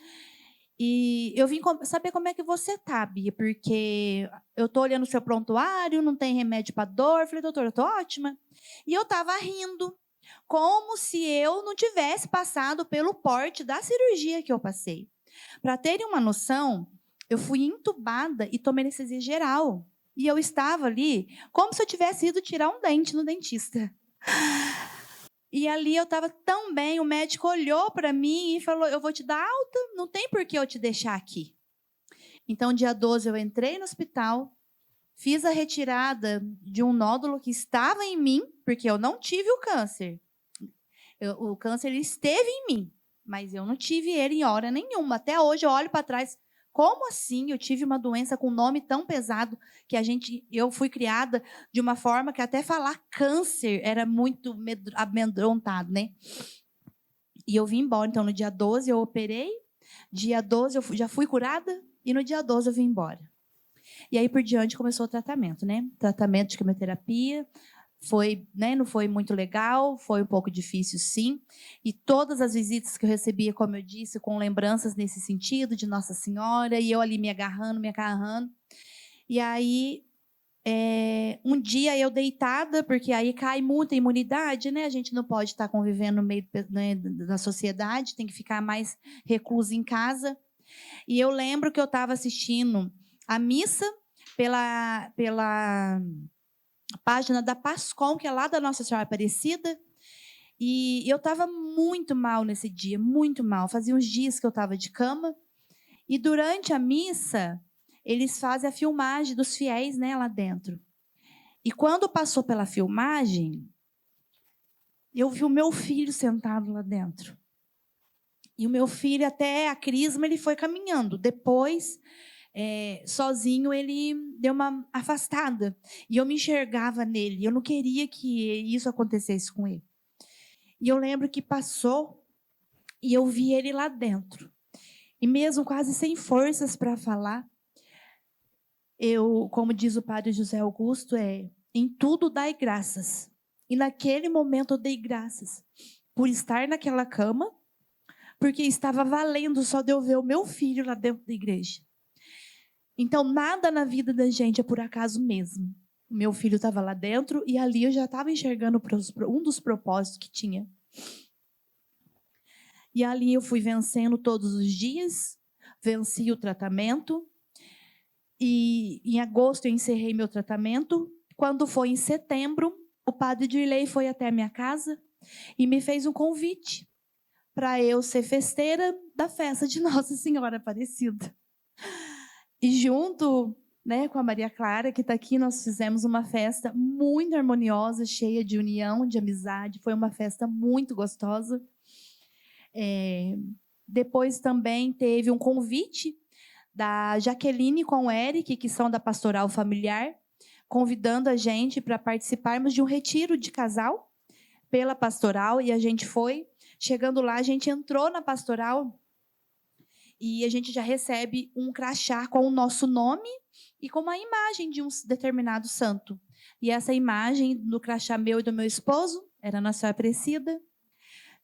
e eu vim saber como é que você está, Bia, porque eu estou olhando o seu prontuário, não tem remédio para dor. Eu falei, doutor, eu estou ótima. E eu estava rindo, como se eu não tivesse passado pelo porte da cirurgia que eu passei. Para terem uma noção, eu fui entubada e tomei anestesia geral. E eu estava ali como se eu tivesse ido tirar um dente no dentista. E ali eu estava tão bem, o médico olhou para mim e falou, eu vou te dar alta, não tem por que eu te deixar aqui. Então, dia 12, eu entrei no hospital, fiz a retirada de um nódulo que estava em mim, porque eu não tive o câncer. O câncer ele esteve em mim, mas eu não tive ele em hora nenhuma. Até hoje eu olho para trás, como assim eu tive uma doença com nome tão pesado que eu fui criada de uma forma que até falar câncer era muito amedrontado, né? E eu vim embora. Então, no dia 12 eu operei, dia 12 eu já fui curada e no dia 12 eu vim embora. E aí, por diante, começou o tratamento, né? Tratamento de quimioterapia. Não foi muito legal, foi um pouco difícil, sim. E todas as visitas que eu recebia, como eu disse, com lembranças nesse sentido, de Nossa Senhora, e eu ali me agarrando. E aí, um dia eu deitada, porque aí cai muita imunidade, né? A gente não pode estar convivendo no meio, né, da sociedade, tem que ficar mais reclusa em casa. E eu lembro que eu estava assistindo a missa pela página da Pascom, que é lá da Nossa Senhora Aparecida, e eu estava muito mal nesse dia, muito mal. Fazia uns dias que eu estava de cama, e durante a missa, eles fazem a filmagem dos fiéis, né, lá dentro. E quando passou pela filmagem, eu vi o meu filho sentado lá dentro. E o meu filho, até a crisma, ele foi caminhando. Depois, sozinho, ele deu uma afastada. E eu me enxergava nele. Eu não queria que isso acontecesse com ele. E eu lembro que passou e eu vi ele lá dentro. E mesmo quase sem forças para falar, como diz o padre José Augusto, em tudo dai graças. E naquele momento eu dei graças por estar naquela cama, porque estava valendo só de eu ver o meu filho lá dentro da igreja. Então, nada na vida da gente é por acaso mesmo. O meu filho estava lá dentro e ali eu já estava enxergando um dos propósitos que tinha. E ali eu fui vencendo todos os dias, venci o tratamento. E em agosto eu encerrei meu tratamento. Quando foi em setembro, o padre Dirley foi até a minha casa e me fez um convite para eu ser festeira da festa de Nossa Senhora Aparecida. E junto, né, com a Maria Clara, que está aqui, nós fizemos uma festa muito harmoniosa, cheia de união, de amizade. Foi uma festa muito gostosa. Depois também teve um convite da Jaqueline com o Eric, que são da Pastoral Familiar, convidando a gente para participarmos de um retiro de casal pela pastoral, e a gente foi. Chegando lá, a gente entrou na pastoral e a gente já recebe um crachá com o nosso nome e com uma imagem de um determinado santo. E essa imagem do crachá meu e do meu esposo era Nossa Senhora Aparecida.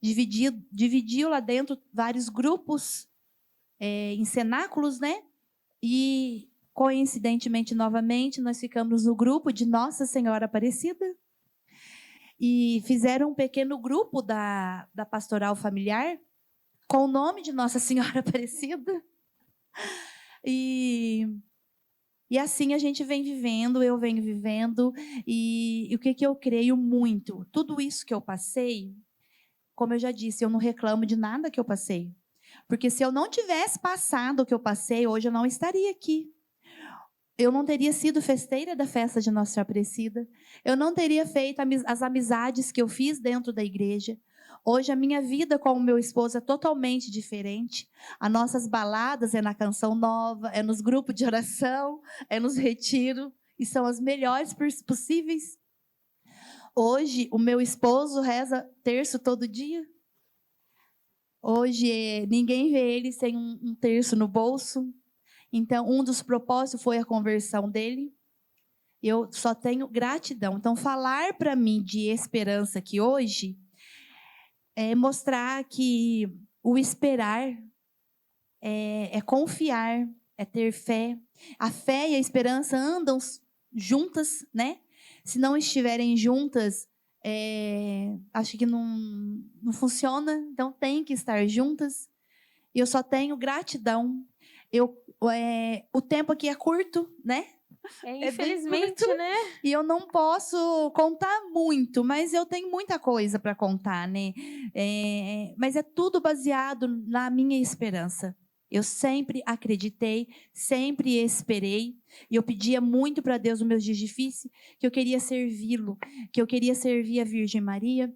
Dividiu lá dentro vários grupos em cenáculos, né? E, coincidentemente, novamente, nós ficamos no grupo de Nossa Senhora Aparecida. E fizeram um pequeno grupo da pastoral familiar com o nome de Nossa Senhora Aparecida. E assim a gente vem vivendo, eu venho vivendo. E o que eu creio muito? Tudo isso que eu passei, como eu já disse, eu não reclamo de nada que eu passei. Porque se eu não tivesse passado o que eu passei, hoje eu não estaria aqui. Eu não teria sido festeira da festa de Nossa Senhora Aparecida. Eu não teria feito as amizades que eu fiz dentro da igreja. Hoje a minha vida com o meu esposo é totalmente diferente. As nossas baladas é na Canção Nova, é nos grupos de oração, é nos retiros. E são as melhores possíveis. Hoje o meu esposo reza terço todo dia. Hoje ninguém vê ele sem um terço no bolso. Então, um dos propósitos foi a conversão dele. eu só tenho gratidão. Então, falar para mim de esperança aqui hoje é mostrar que o esperar é confiar, é ter fé. A fé e a esperança andam juntas, né? Se não estiverem juntas, acho que não funciona. Então, tem que estar juntas. E eu só tenho gratidão. O tempo aqui é curto, né? Infelizmente, né? E eu não posso contar muito, mas eu tenho muita coisa para contar, né? Mas é tudo baseado na minha esperança. Eu sempre acreditei, sempre esperei. E eu pedia muito para Deus nos meus dias difíceis, que eu queria servi-lo, que eu queria servir a Virgem Maria,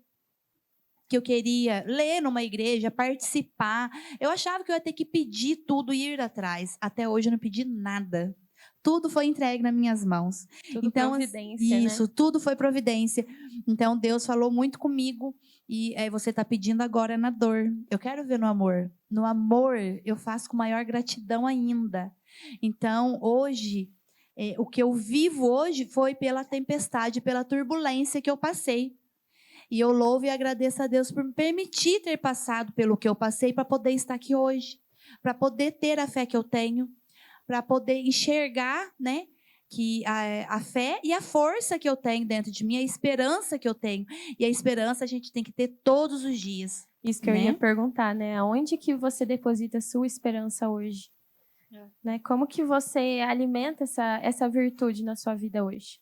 que eu queria ler numa igreja, participar. Eu achava que eu ia ter que pedir tudo e ir atrás. Até hoje eu não pedi nada. Tudo foi entregue nas minhas mãos. Tudo então, providência, isso, né? tudo foi providência. Então, Deus falou muito comigo. E você está pedindo agora na dor. Eu quero ver no amor. No amor, eu faço com maior gratidão ainda. Então, hoje, o que eu vivo hoje foi pela tempestade, pela turbulência que eu passei. E eu louvo e agradeço a Deus por me permitir ter passado pelo que eu passei para poder estar aqui hoje. Para poder ter a fé que eu tenho. Para poder enxergar, né, que a fé e a força que eu tenho dentro de mim, a esperança que eu tenho. E a esperança a gente tem que ter todos os dias. Isso que eu ia perguntar, né? Aonde que você deposita a sua esperança hoje? Né? Como que você alimenta essa virtude na sua vida hoje?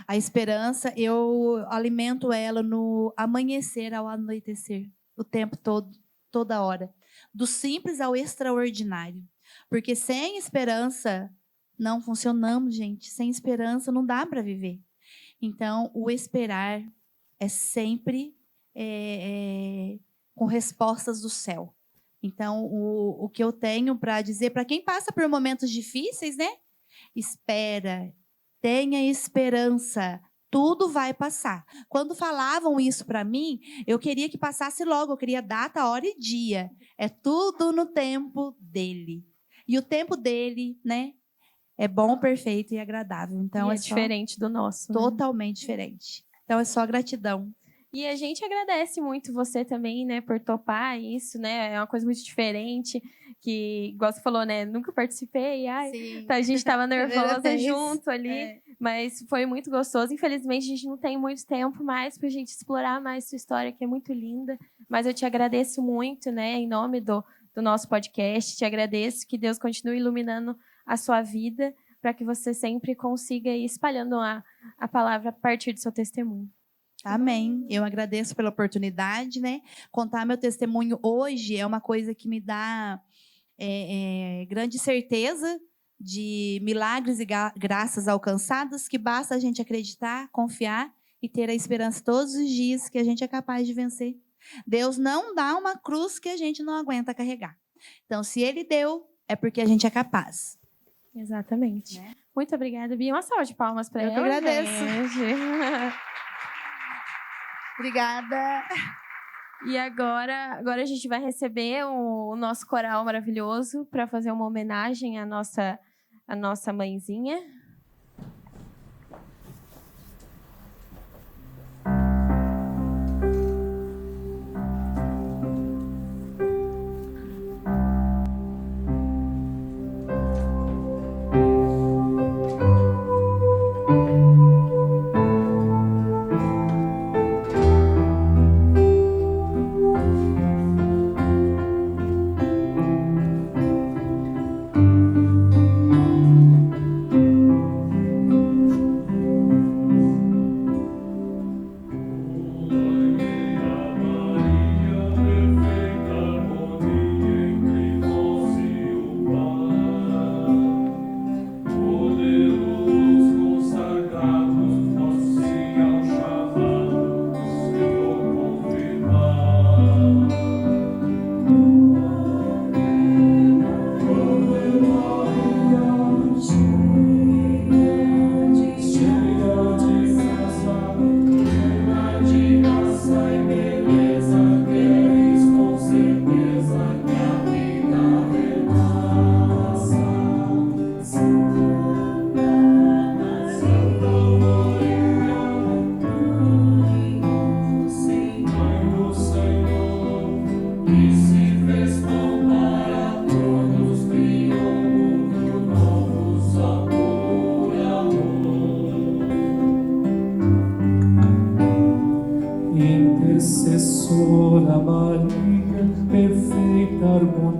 A esperança, eu alimento ela no amanhecer ao anoitecer. O tempo todo, toda hora. Do simples ao extraordinário. Porque sem esperança não funcionamos, gente. Sem esperança não dá para viver. Então, o esperar é sempre com respostas do céu. Então, o que eu tenho para dizer para quem passa por momentos difíceis, né? Espera, tenha esperança. Tudo vai passar. Quando falavam isso para mim, eu queria que passasse logo. Eu queria data, hora e dia. É tudo no tempo dele. E o tempo dele, né, é bom, perfeito e agradável. Então é diferente do nosso. Totalmente diferente. Então é só gratidão. E a gente agradece muito você também, né, por topar isso, né? É uma coisa muito diferente, que, igual você falou, né, nunca participei. A gente estava nervosa junto ali, mas foi muito gostoso. Infelizmente, a gente não tem muito tempo mais para a gente explorar mais sua história, que é muito linda. Mas eu te agradeço muito, né, em nome do nosso podcast. Te agradeço, que Deus continue iluminando a sua vida para que você sempre consiga ir espalhando a palavra a partir do seu testemunho. Amém. Eu agradeço pela oportunidade, né? Contar meu testemunho hoje é uma coisa que me dá grande certeza de milagres e graças alcançadas, que basta a gente acreditar, confiar e ter a esperança todos os dias que a gente é capaz de vencer. Deus não dá uma cruz que a gente não aguenta carregar. Então, se Ele deu, é porque a gente é capaz. Exatamente. Né? Muito obrigada, Bia. Uma salva de palmas para ela. Eu que agradeço. Obrigada. E agora a gente vai receber o nosso coral maravilhoso para fazer uma homenagem à nossa mãezinha.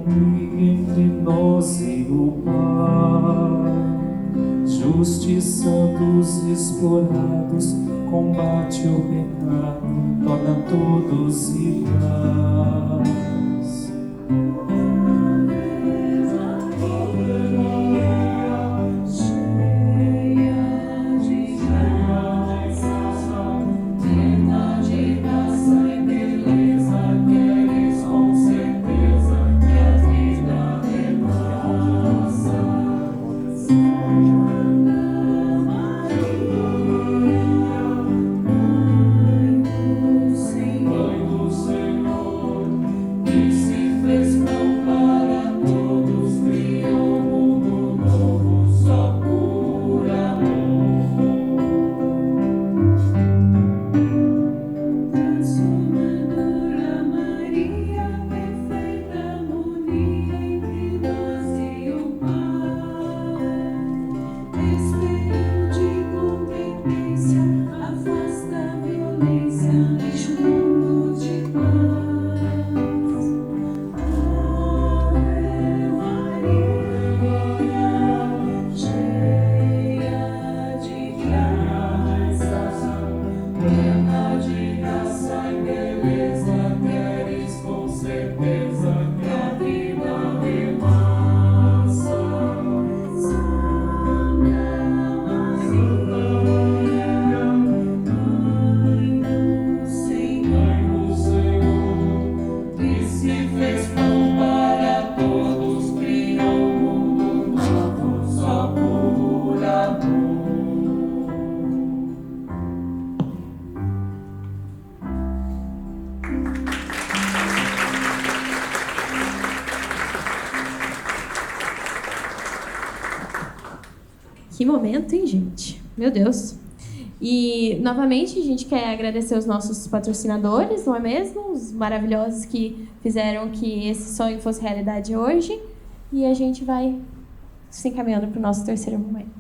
entre nós e o Pai. Justiça dos explorados, combate o pecado, torna todos iguais. Que momento, hein, gente? Meu Deus. E, novamente, a gente quer agradecer os nossos patrocinadores, não é mesmo? Os maravilhosos que fizeram que esse sonho fosse realidade hoje. E a gente vai se encaminhando para o nosso terceiro momento.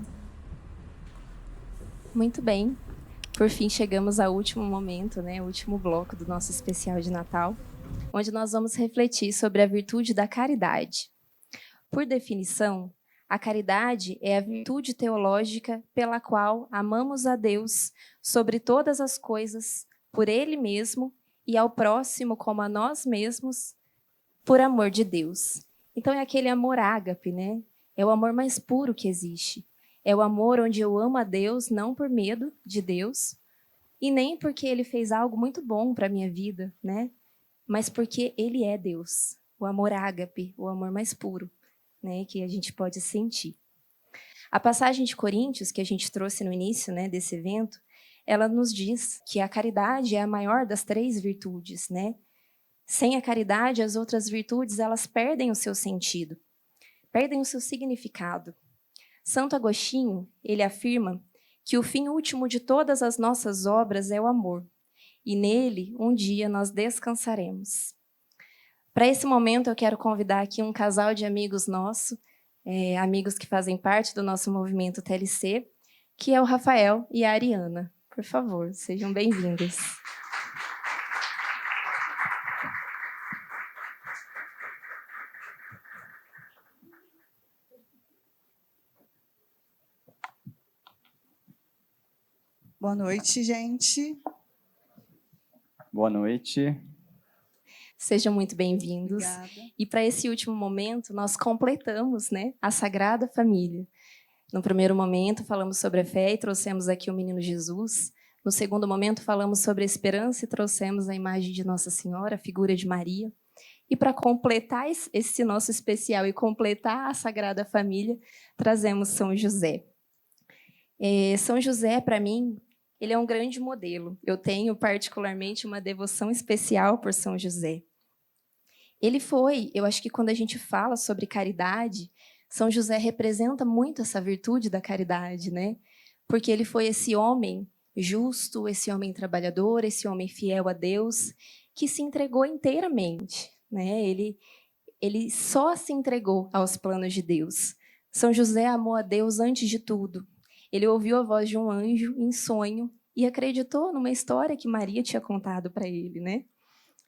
Muito bem. Por fim, chegamos ao último momento, né? O último bloco do nosso especial de Natal, onde nós vamos refletir sobre a virtude da caridade. Por definição, a caridade é a virtude teológica pela qual amamos a Deus sobre todas as coisas, por Ele mesmo e ao próximo como a nós mesmos, por amor de Deus. Então é aquele amor ágape, né? É o amor mais puro que existe. É o amor onde eu amo a Deus não por medo de Deus e nem porque Ele fez algo muito bom para a minha vida, né? Mas porque Ele é Deus. O amor ágape, o amor mais puro, né, que a gente pode sentir. A passagem de Coríntios, que a gente trouxe no início, né, desse evento, ela nos diz que a caridade é a maior das 3 virtudes, né? Sem a caridade, as outras virtudes, elas perdem o seu sentido, perdem o seu significado. Santo Agostinho, ele afirma que o fim último de todas as nossas obras é o amor, e nele, um dia, nós descansaremos. Para esse momento, eu quero convidar aqui um casal de amigos nossos, amigos que fazem parte do nosso movimento TLC, que é o Rafael e a Ariana. Por favor, sejam bem-vindos. Boa noite, gente. Boa noite. Sejam muito bem-vindos. Obrigada. E para esse último momento, nós completamos, né, a Sagrada Família. No primeiro momento, falamos sobre a fé e trouxemos aqui o menino Jesus. No segundo momento, falamos sobre a esperança e trouxemos a imagem de Nossa Senhora, a figura de Maria. E para completar esse nosso especial e completar a Sagrada Família, trazemos São José. São José, para mim, ele é um grande modelo. Eu tenho, particularmente, uma devoção especial por São José. Ele foi, eu acho que quando a gente fala sobre caridade, São José representa muito essa virtude da caridade, né? Porque ele foi esse homem justo, esse homem trabalhador, esse homem fiel a Deus, que se entregou inteiramente, né? Ele só se entregou aos planos de Deus. São José amou a Deus antes de tudo. Ele ouviu a voz de um anjo em sonho e acreditou numa história que Maria tinha contado para ele, né?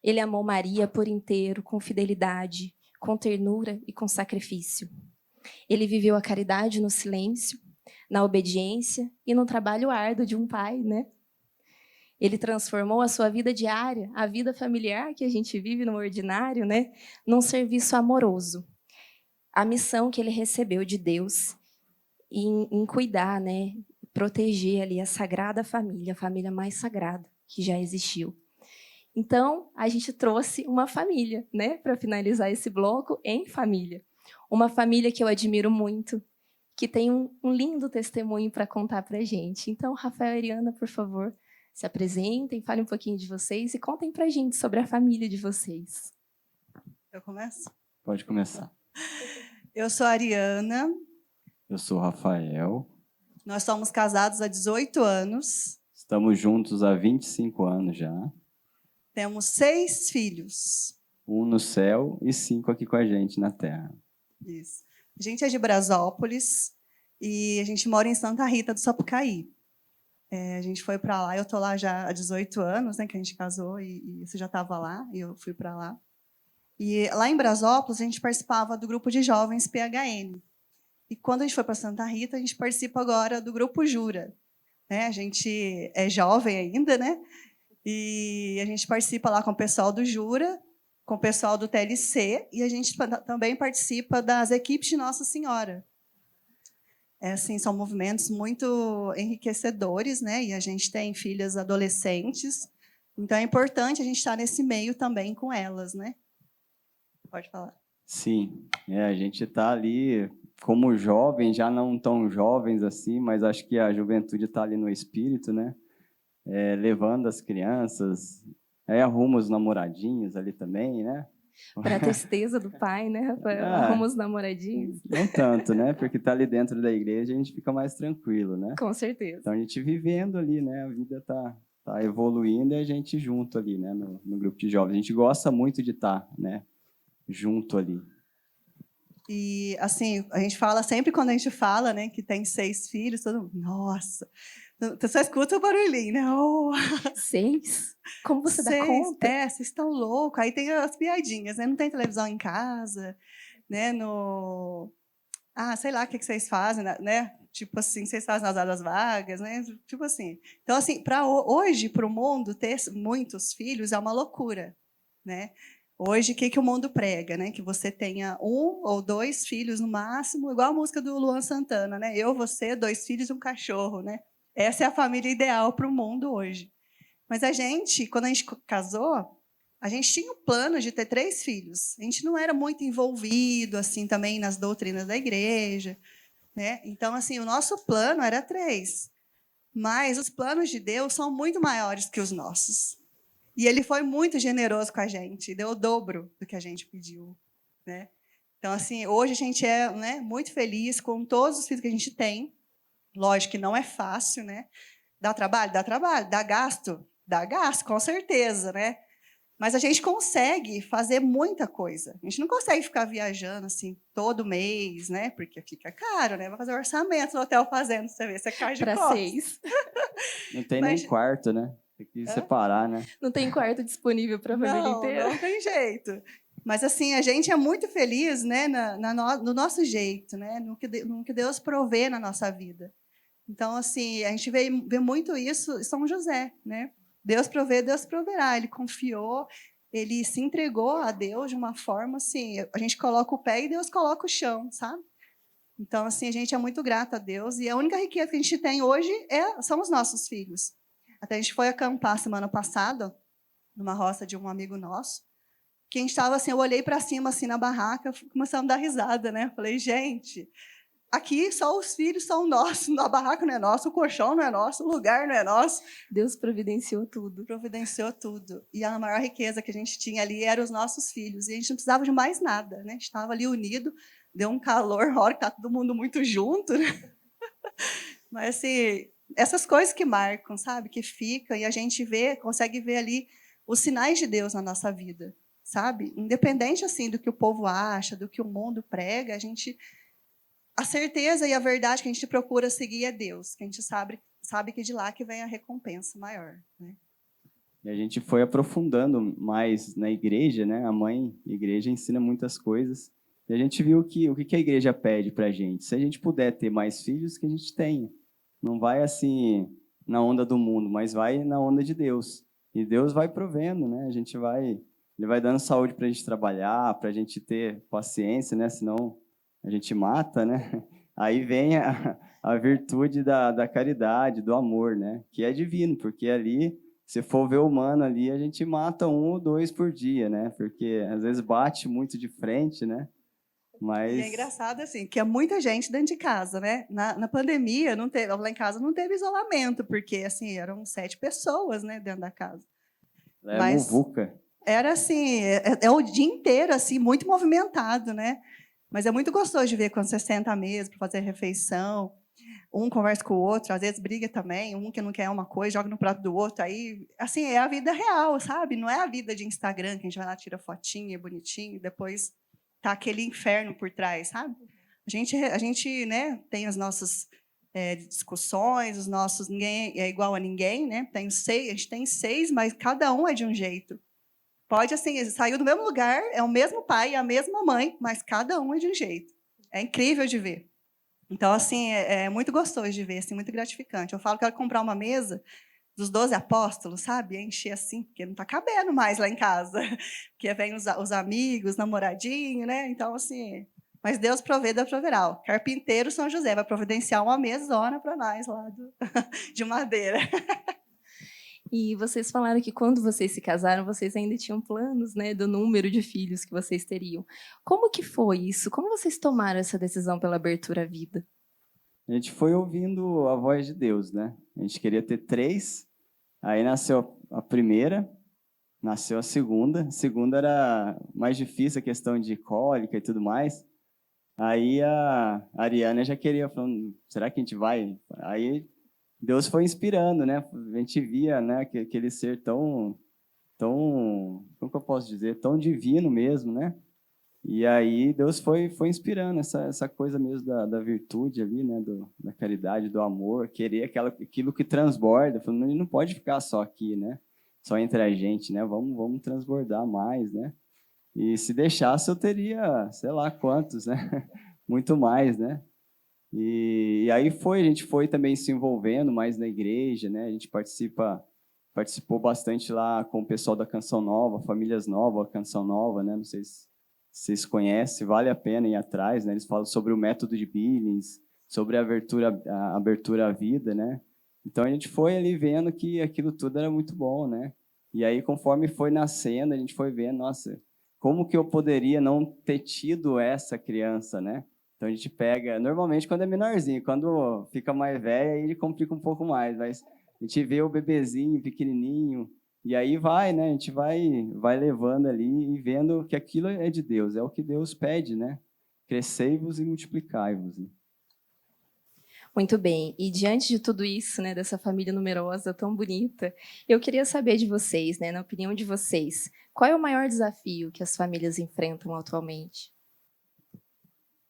Ele amou Maria por inteiro, com fidelidade, com ternura e com sacrifício. Ele viveu a caridade no silêncio, na obediência e no trabalho árduo de um pai, né? Ele transformou a sua vida diária, a vida familiar que a gente vive no ordinário, né, num serviço amoroso. A missão que ele recebeu de Deus em cuidar, né, proteger ali a sagrada família, a família mais sagrada que já existiu. Então, a gente trouxe uma família, né, para finalizar esse bloco em família. Uma família que eu admiro muito, que tem um lindo testemunho para contar para a gente. Então, Rafael e Ariana, por favor, se apresentem, falem um pouquinho de vocês e contem para a gente sobre a família de vocês. Eu começo? Pode começar. Eu sou a Ariana. Eu sou o Rafael. Nós somos casados há 18 anos. Estamos juntos há 25 anos já. Temos 6 filhos. 1 no céu e 5 aqui com a gente na terra. Isso. A gente é de Brasópolis e a gente mora em Santa Rita do Sapucaí. A gente foi para lá, eu estou lá já há 18 anos, né, que a gente casou, e você já estava lá, e eu fui para lá. E lá em Brasópolis, a gente participava do grupo de jovens PHN. E quando a gente foi para Santa Rita, a gente participa agora do grupo Jura. Né? A gente é jovem ainda, né? E a gente participa lá com o pessoal do Jura, com o pessoal do TLC, e a gente também participa das equipes de Nossa Senhora. Assim, são movimentos muito enriquecedores, né? E a gente tem filhas adolescentes, então é importante a gente estar nesse meio também com elas, né? Pode falar. Sim, a gente está ali como jovens, já não tão jovens assim, mas acho que a juventude está ali no espírito, né? Levando as crianças, aí arruma os namoradinhos ali também, né? Para a tristeza do pai, né, Rafael? Arruma os namoradinhos. Não tanto, né? Porque tá ali dentro da igreja a gente fica mais tranquilo, né? Com certeza. Então a gente vivendo ali, né? A vida tá evoluindo e a gente junto ali, né? No grupo de jovens. A gente gosta muito de estar, né? Junto ali. E, assim, a gente fala sempre quando a gente fala, né, que tem 6 filhos, todo mundo, nossa, você só escuta o barulhinho, né? Oh. 6? Como você 6? dá conta? Vocês estão loucos. Aí tem as piadinhas, né? Não tem televisão em casa, né? Sei lá o que vocês fazem, né? Tipo assim, vocês fazem nas horas vagas, né? Tipo assim. Então, assim, hoje, para o mundo, ter muitos filhos é uma loucura, né? Hoje, o que o mundo prega, né? Que você tenha 1 ou 2 filhos no máximo, igual a música do Luan Santana, né? Eu, você, 2 filhos e um cachorro, né? Essa é a família ideal para o mundo hoje. Mas a gente, quando a gente casou, a gente tinha um plano de ter 3 filhos. A gente não era muito envolvido assim também nas doutrinas da igreja, né? Então, assim, o nosso plano era 3. Mas os planos de Deus são muito maiores que os nossos. E ele foi muito generoso com a gente, deu o dobro do que a gente pediu, né? Então, assim, hoje a gente é, né, muito feliz com todos os filhos que a gente tem. Lógico que não é fácil, né? Dá trabalho? Dá trabalho. Dá gasto? Dá gasto, com certeza, né? Mas a gente consegue fazer muita coisa. A gente não consegue ficar viajando assim todo mês, né? Porque fica caro, né? Vai fazer orçamento no hotel fazendo, você vê, você cai de costas. Para 6. Não tem nem quarto, né? Tem que separar, né? Não tem quarto disponível para a família inteira? Não tem jeito. Mas, assim, a gente é muito feliz, né, no nosso jeito, né? No que Deus provê na nossa vida. Então, assim, a gente vê muito isso em São José, né? Deus provê, Deus proverá. Ele confiou, ele se entregou a Deus de uma forma, assim, a gente coloca o pé e Deus coloca o chão, sabe? Então, assim, a gente é muito grata a Deus. E a única riqueza que a gente tem hoje são os nossos filhos. Até a gente foi acampar semana passada, numa roça de um amigo nosso, que a gente estava assim, eu olhei para cima, assim, na barraca, começamos a dar risada, né? Falei, gente, aqui só os filhos são nossos, a barraca não é nossa, o colchão não é nosso, o lugar não é nosso. Deus providenciou tudo. Providenciou tudo. E a maior riqueza que a gente tinha ali eram os nossos filhos. E a gente não precisava de mais nada, né? A gente estava ali unido, deu um calor, a hora que está todo mundo muito junto, né? Mas, assim, essas coisas que marcam, sabe? Que ficam, e a gente consegue ver ali os sinais de Deus na nossa vida, sabe? Independente, assim, do que o povo acha, do que o mundo prega, a certeza e a verdade que a gente procura seguir é Deus, que a gente sabe que de lá que vem a recompensa maior, né? E a gente foi aprofundando mais na igreja, né? A mãe igreja ensina muitas coisas. E a gente viu o que a igreja pede para a gente. Se a gente puder ter mais filhos, que a gente tenha. Não vai assim na onda do mundo, mas vai na onda de Deus. E Deus vai provendo, né? Ele vai dando saúde para a gente trabalhar, para a gente ter paciência, né? Senão a gente mata, né? Aí vem a virtude da caridade, do amor, né? Que é divino, porque ali, se for ver o humano ali, a gente mata 1 ou 2 por dia, né? Porque às vezes bate muito de frente, né? Mas... E é engraçado, assim, que é muita gente dentro de casa, né? Na pandemia, não teve, lá em casa não teve isolamento, porque, assim, eram 7 pessoas, né, dentro da casa. É Mas muvuca. era, assim, é o dia inteiro, assim, muito movimentado, né? Mas é muito gostoso de ver quando você senta à mesa para fazer a refeição, um conversa com o outro, às vezes briga também, um que não quer uma coisa, joga no prato do outro, aí, assim, é a vida real, sabe? Não é a vida de Instagram, que a gente vai lá, tira fotinha, bonitinho, e depois tá aquele inferno por trás, sabe? A gente, né, tem as nossas discussões, os nossos ninguém é igual a ninguém, né? A gente tem 6, mas cada um é de um jeito. Pode assim, saiu do mesmo lugar, é o mesmo pai e a mesma mãe, mas cada um é de um jeito. É incrível de ver. Então, assim, é muito gostoso de ver, assim, muito gratificante. Eu falo que eu quero comprar uma mesa dos 12 apóstolos, sabe? Encher assim, porque não está cabendo mais lá em casa. Porque vem os amigos, namoradinho, né? Então, assim, mas Deus provê, Deus proverá. O carpinteiro São José vai providenciar uma mesona para nós lá de madeira. E vocês falaram que quando vocês se casaram, vocês ainda tinham planos, né, do número de filhos que vocês teriam. Como que foi isso? Como vocês tomaram essa decisão pela abertura à vida? A gente foi ouvindo a voz de Deus, né? A gente queria ter 3, aí nasceu a primeira, nasceu a segunda. A segunda era mais difícil, a questão de cólica e tudo mais. Aí a Ariana já queria, falando, será que a gente vai? Aí Deus foi inspirando, né? A gente via, né, aquele ser tão, como que eu posso dizer, tão divino mesmo, né? E aí Deus foi inspirando essa coisa mesmo da virtude ali, né, da caridade, do amor, querer aquilo que transborda. Falando, não pode ficar só aqui, né? Só entre a gente, né? Vamos transbordar mais, né? E se deixasse eu teria, sei lá quantos, né? Muito mais, né? E aí a gente foi também se envolvendo mais na igreja, né? A gente participou bastante lá com o pessoal da Canção Nova, Famílias Nova, Canção Nova, né? Não sei se vocês conhecem, vale a pena ir atrás, né? Eles falam sobre o método de Billings, sobre a abertura à vida, né? Então a gente foi ali vendo que aquilo tudo era muito bom, né? E aí conforme foi nascendo, a gente foi vendo, nossa, como que eu poderia não ter tido essa criança, né? Então a gente pega, normalmente quando é menorzinho, quando fica mais velho, aí ele complica um pouco mais, mas a gente vê o bebezinho pequenininho, e aí vai, né? A gente vai levando ali e vendo que aquilo é de Deus, é o que Deus pede, né? Crescei-vos e multiplicai-vos. Muito bem. E diante de tudo isso, né, dessa família numerosa tão bonita, eu queria saber de vocês, né, na opinião de vocês, qual é o maior desafio que as famílias enfrentam atualmente?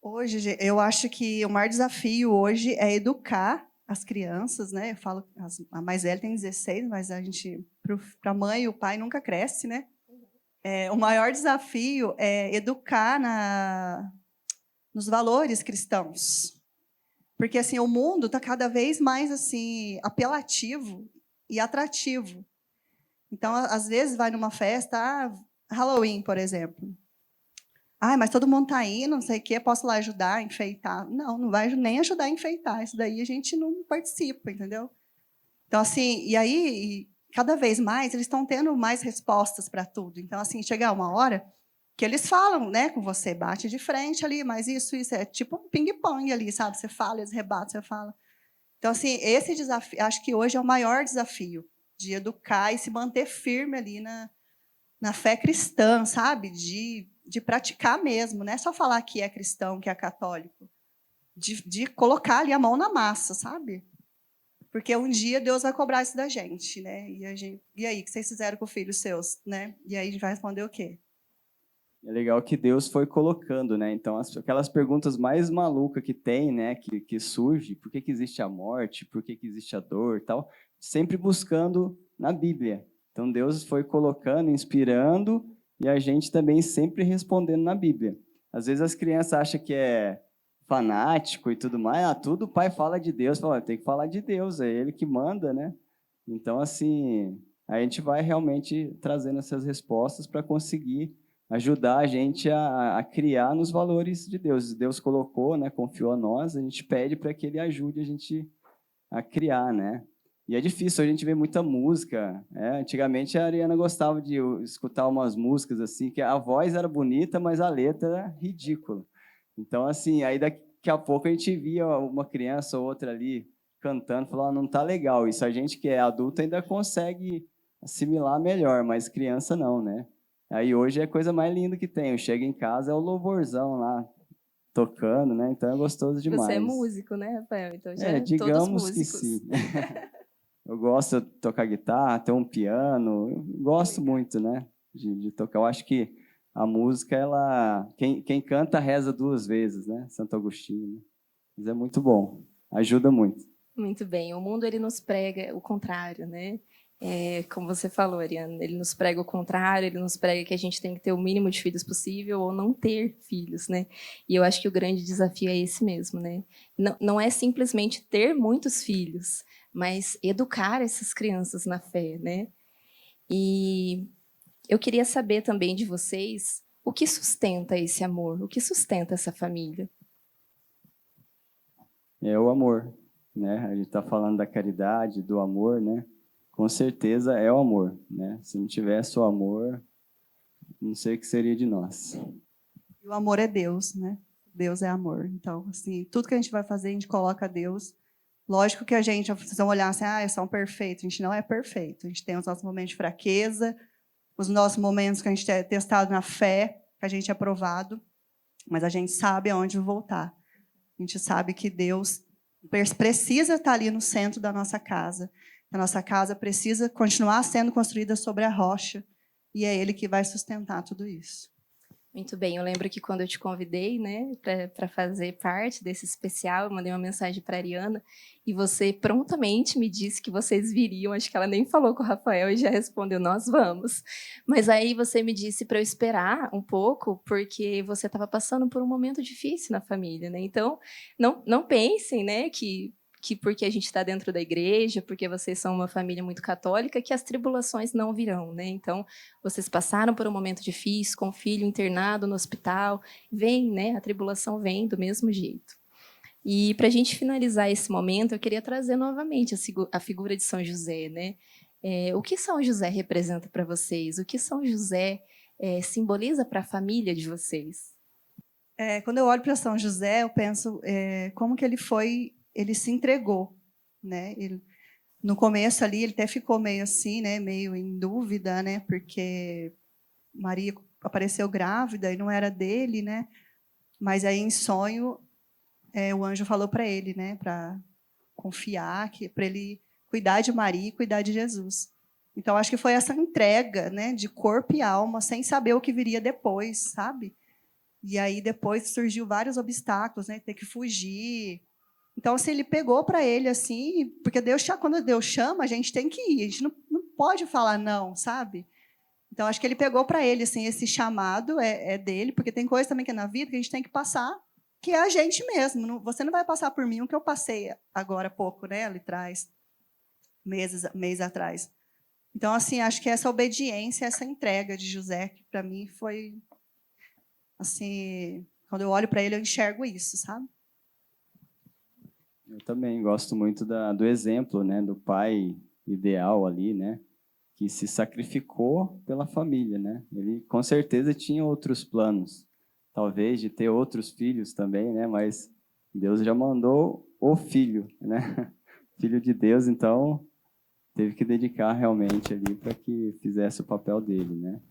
Hoje, eu acho que o maior desafio hoje é educar as crianças, né? Eu falo, a mais velha tem 16, mas a gente, para a mãe e o pai, nunca cresce, né? O maior desafio é educar nos valores cristãos. Porque assim, o mundo está cada vez mais assim apelativo e atrativo. Então, às vezes, vai numa festa, Halloween, por exemplo. Mas todo mundo está indo, não sei o quê, posso lá ajudar a enfeitar? Não vai nem ajudar a enfeitar. Isso daí a gente não participa, entendeu? Então, assim, e aí, cada vez mais, eles estão tendo mais respostas para tudo. Então, assim, chega uma hora que eles falam, né, com você, bate de frente ali, mas isso é tipo um ping-pong ali, sabe? Você fala, eles rebatem, você fala. Então, assim, esse desafio, acho que hoje é o maior desafio, de educar e se manter firme ali na fé cristã, sabe? De praticar mesmo, não é só falar que é cristão, que é católico. De colocar ali a mão na massa, sabe? Porque um dia Deus vai cobrar isso da gente, né? E aí, o que vocês fizeram com os filhos seus, né? E aí a gente vai responder o quê? É legal que Deus foi colocando, né? Então, aquelas perguntas mais malucas que tem, né? Que surge, por que existe a morte, por que existe a dor e tal, sempre buscando na Bíblia. Então, Deus foi colocando, inspirando, e a gente também sempre respondendo na Bíblia. Às vezes as crianças acham que é fanático e tudo mais, tudo o pai fala de Deus, fala, tem que falar de Deus, é ele que manda, né? Então, assim, a gente vai realmente trazendo essas respostas para conseguir ajudar a gente a criar nos valores de Deus. Deus colocou, né, confiou a nós, a gente pede para que ele ajude a gente a criar, né? E é difícil, a gente vê muita música. Antigamente a Ariana gostava de escutar umas músicas assim, que a voz era bonita, mas a letra era ridícula. Então, assim, aí daqui a pouco a gente via uma criança ou outra ali cantando, falando, não tá legal. Isso a gente que é adulto ainda consegue assimilar melhor, mas criança não, né? Aí hoje é a coisa mais linda que tem. Eu chego em casa, é o louvorzão lá, tocando, né? Então é gostoso demais. Você é músico, né, Rafael? Então já digamos todos músicos. que sim. Eu gosto de tocar guitarra, ter um piano. Eu gosto muito, né, de tocar. Eu acho que a música, quem canta reza 2 vezes, né? Santo Agostinho. Né? Mas é muito bom. Ajuda muito. Muito bem. O mundo, ele nos prega o contrário, né? Como você falou, Ariana, ele nos prega o contrário, ele nos prega que a gente tem que ter o mínimo de filhos possível ou não ter filhos, né? E eu acho que o grande desafio é esse mesmo, né? Não é simplesmente ter muitos filhos, mas educar essas crianças na fé, né? E eu queria saber também de vocês o que sustenta esse amor, o que sustenta essa família. É o amor, né? A gente está falando da caridade, do amor, né? Com certeza é o amor, né? Se não tivesse o amor, não sei o que seria de nós. E o amor é Deus, né? Deus é amor. Então, assim, tudo que a gente vai fazer, a gente coloca Deus. Lógico que vocês vão olhar assim, eu sou um perfeito. A gente não é perfeito. A gente tem os nossos momentos de fraqueza, os nossos momentos que a gente é testado na fé, que a gente é provado, mas a gente sabe aonde voltar. A gente sabe que Deus precisa estar ali no centro da nossa casa. A nossa casa precisa continuar sendo construída sobre a rocha, e é Ele que vai sustentar tudo isso. Muito bem, eu lembro que quando eu te convidei, né, para fazer parte desse especial, eu mandei uma mensagem para a Ariana, e você prontamente me disse que vocês viriam, acho que ela nem falou com o Rafael e já respondeu, nós vamos. Mas aí você me disse para eu esperar um pouco, porque você estava passando por um momento difícil na família, né? Então, não pensem, né, que porque a gente está dentro da igreja, porque vocês são uma família muito católica, que as tribulações não virão, né? Então, vocês passaram por um momento difícil, com o filho internado no hospital, vem, né? A tribulação vem do mesmo jeito. E para a gente finalizar esse momento, eu queria trazer novamente a figura de São José, né? O que São José representa para vocês? O que São José simboliza para a família de vocês? Quando eu olho para São José, eu penso como que ele se entregou, né? No começo ali, ele até ficou meio assim, né? Meio em dúvida, né? Porque Maria apareceu grávida e não era dele, né? Mas aí em sonho, o anjo falou para ele, né? Para confiar, para ele cuidar de Maria e cuidar de Jesus. Então acho que foi essa entrega, né? De corpo e alma, sem saber o que viria depois, sabe? E aí depois surgiu vários obstáculos, né? Ter que fugir. Então, assim, ele pegou para ele, assim, porque quando Deus chama, a gente tem que ir, a gente não pode falar não, sabe? Então, acho que ele pegou para ele, assim, esse chamado é dele, porque tem coisa também que é na vida que a gente tem que passar, que é a gente mesmo. Você não vai passar por mim o que eu passei agora há pouco, né, ali atrás, mês atrás. Então, assim, acho que essa obediência, essa entrega de José, que para mim foi, assim, quando eu olho para ele, eu enxergo isso, sabe? Eu também gosto muito do exemplo, né, do pai ideal ali, né, que se sacrificou pela família, né? Ele com certeza tinha outros planos, talvez de ter outros filhos também, né? Mas Deus já mandou o filho, né? Filho de Deus, então teve que dedicar realmente ali para que fizesse o papel dele, né?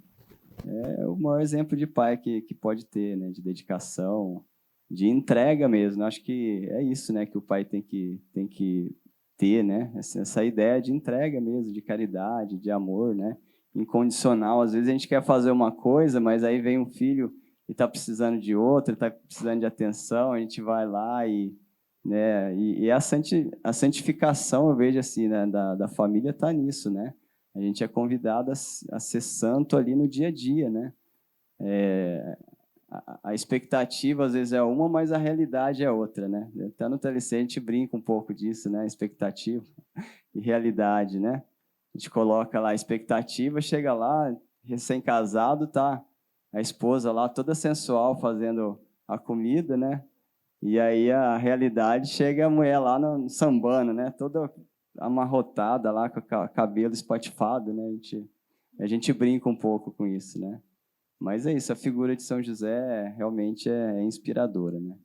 É o maior exemplo de pai que pode ter, né? De dedicação, de entrega mesmo. Acho que é isso, né, que o pai tem que ter, né, essa ideia de entrega mesmo, de caridade, de amor, né, incondicional. Às vezes a gente quer fazer uma coisa, mas aí vem um filho e está precisando de outra, está precisando de atenção, a gente vai lá né, e a santificação, eu vejo assim, né, da família está nisso, né, A gente é convidado a ser santo ali no dia a dia, né? A expectativa, às vezes, é uma, mas a realidade é outra, né? Até no TLC a gente brinca um pouco disso, né? Expectativa e realidade, né? A gente coloca lá a expectativa, chega lá, recém-casado, tá a esposa lá toda sensual fazendo a comida, né? E aí a realidade chega a mulher lá no sambando, né? Toda amarrotada lá, com o cabelo espatifado, né? A gente brinca um pouco com isso, né? Mas é isso, a figura de São José realmente é inspiradora, né?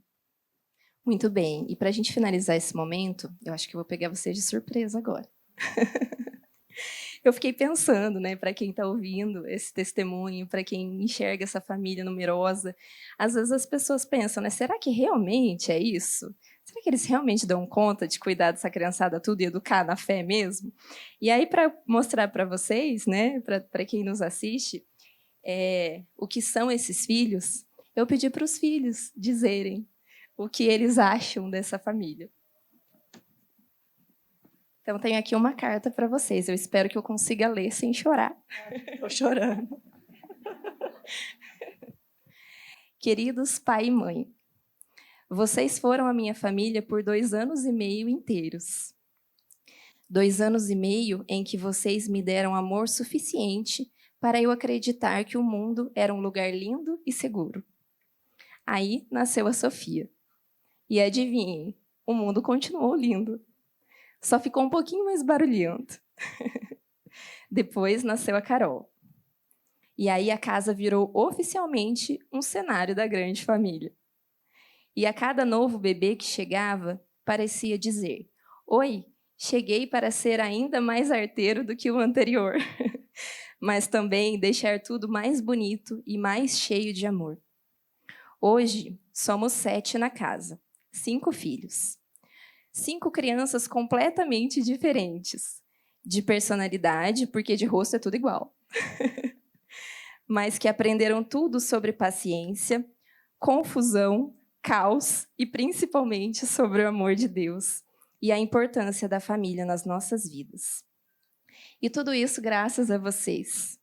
Muito bem. E para a gente finalizar esse momento, eu acho que eu vou pegar você de surpresa agora. Eu fiquei pensando, né, para quem está ouvindo esse testemunho, para quem enxerga essa família numerosa, às vezes as pessoas pensam, né, será que realmente é isso? Será que eles realmente dão conta de cuidar dessa criançada tudo e educar na fé mesmo? E aí, para mostrar para vocês, né, para quem nos assiste, o que são esses filhos, eu pedi para os filhos dizerem o que eles acham dessa família. Então, tenho aqui uma carta para vocês. Eu espero que eu consiga ler sem chorar. Estou chorando. Queridos pai e mãe, vocês foram a minha família por 2 anos e meio inteiros. 2 anos e meio em que vocês me deram amor suficiente para eu acreditar que o mundo era um lugar lindo e seguro. Aí nasceu a Sofia. E adivinhem, o mundo continuou lindo. Só ficou um pouquinho mais barulhento. Depois nasceu a Carol. E aí a casa virou oficialmente um cenário da grande família. E a cada novo bebê que chegava, parecia dizer: "Oi, cheguei para ser ainda mais arteiro do que o anterior." Mas também deixar tudo mais bonito e mais cheio de amor. Hoje, somos 7 na casa, 5 filhos. 5 crianças completamente diferentes. De personalidade, porque de rosto é tudo igual. Mas que aprenderam tudo sobre paciência, confusão, caos e principalmente sobre o amor de Deus e a importância da família nas nossas vidas. E tudo isso graças a vocês.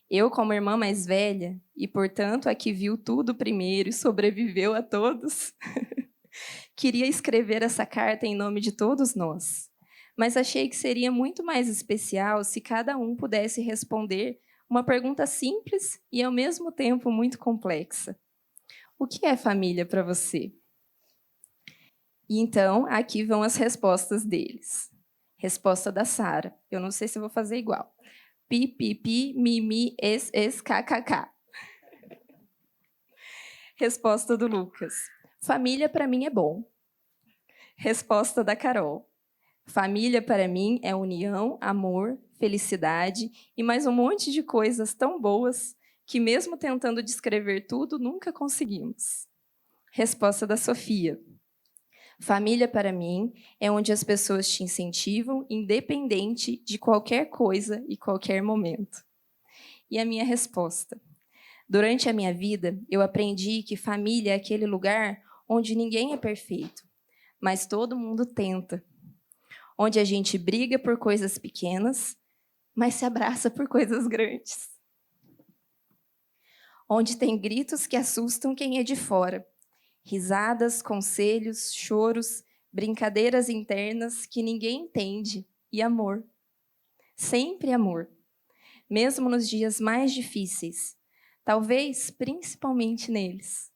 Eu, como irmã mais velha, e portanto a que viu tudo primeiro e sobreviveu a todos, queria escrever essa carta em nome de todos nós, mas achei que seria muito mais especial se cada um pudesse responder uma pergunta simples e, ao mesmo tempo, muito complexa. O que é família para você? E então, aqui vão as respostas deles. Resposta da Sara. Eu não sei se eu vou fazer igual. Pi, pi, pi, mi, mi, es, kkk. Resposta do Lucas. Família para mim é bom. Resposta da Carol. Família para mim é união, amor, felicidade e mais um monte de coisas tão boas que mesmo tentando descrever tudo, nunca conseguimos. Resposta da Sofia. Família para mim é onde as pessoas te incentivam, independente de qualquer coisa e qualquer momento. E a minha resposta. Durante a minha vida, eu aprendi que família é aquele lugar onde ninguém é perfeito, mas todo mundo tenta. Onde a gente briga por coisas pequenas, mas se abraça por coisas grandes. Onde tem gritos que assustam quem é de fora. Risadas, conselhos, choros, brincadeiras internas que ninguém entende e amor. Sempre amor. Mesmo nos dias mais difíceis. Talvez principalmente neles.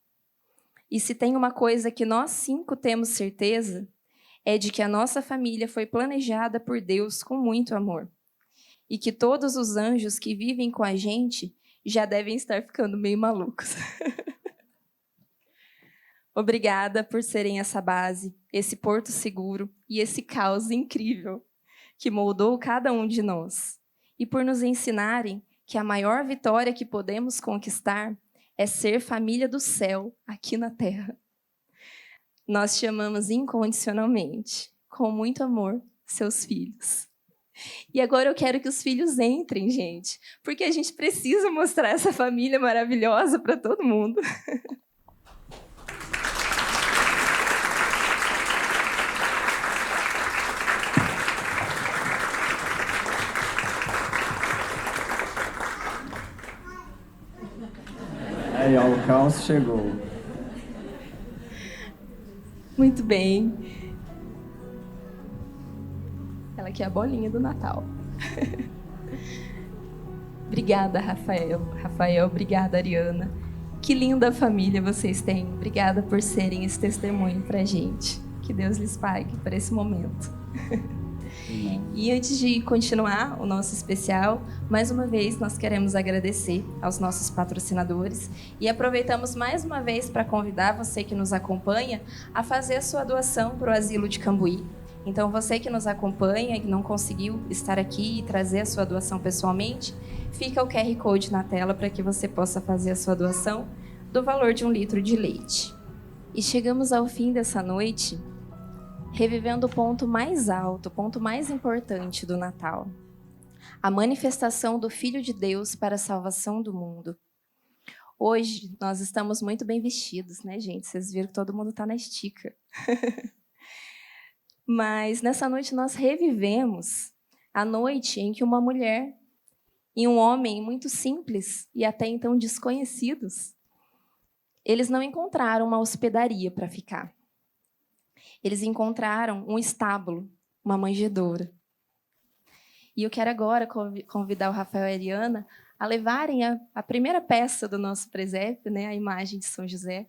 E se tem uma coisa que nós 5 temos certeza, é de que a nossa família foi planejada por Deus com muito amor. E que todos os anjos que vivem com a gente já devem estar ficando meio malucos. Obrigada por serem essa base, esse porto seguro e esse caos incrível que moldou cada um de nós. E por nos ensinarem que a maior vitória que podemos conquistar é ser família do céu aqui na terra. Nós te amamos incondicionalmente, com muito amor, seus filhos. E agora eu quero que os filhos entrem, gente, porque a gente precisa mostrar essa família maravilhosa para todo mundo. Aí, ó, o caos chegou. Muito bem. Ela aqui é a bolinha do Natal. Obrigada, Rafael. Rafael, obrigada, Ariana. Que linda família vocês têm. Obrigada por serem esse testemunho pra gente. Que Deus lhes pague por esse momento. E antes de continuar o nosso especial, mais uma vez nós queremos agradecer aos nossos patrocinadores e aproveitamos mais uma vez para convidar você que nos acompanha a fazer a sua doação para o Asilo de Cambuí. Então, você que nos acompanha e que não conseguiu estar aqui e trazer a sua doação pessoalmente, fica o QR Code na tela para que você possa fazer a sua doação do valor de 1 litro de leite. E chegamos ao fim dessa noite, revivendo o ponto mais alto, o ponto mais importante do Natal. A manifestação do Filho de Deus para a salvação do mundo. Hoje, nós estamos muito bem vestidos, né, gente? Vocês viram que todo mundo está na estica. Mas, nessa noite, nós revivemos a noite em que uma mulher e um homem muito simples e até então desconhecidos, eles não encontraram uma hospedaria para ficar. Eles encontraram um estábulo, uma manjedoura. E eu quero agora convidar o Rafael e a Ariana a levarem a primeira peça do nosso presépio, né, a imagem de São José,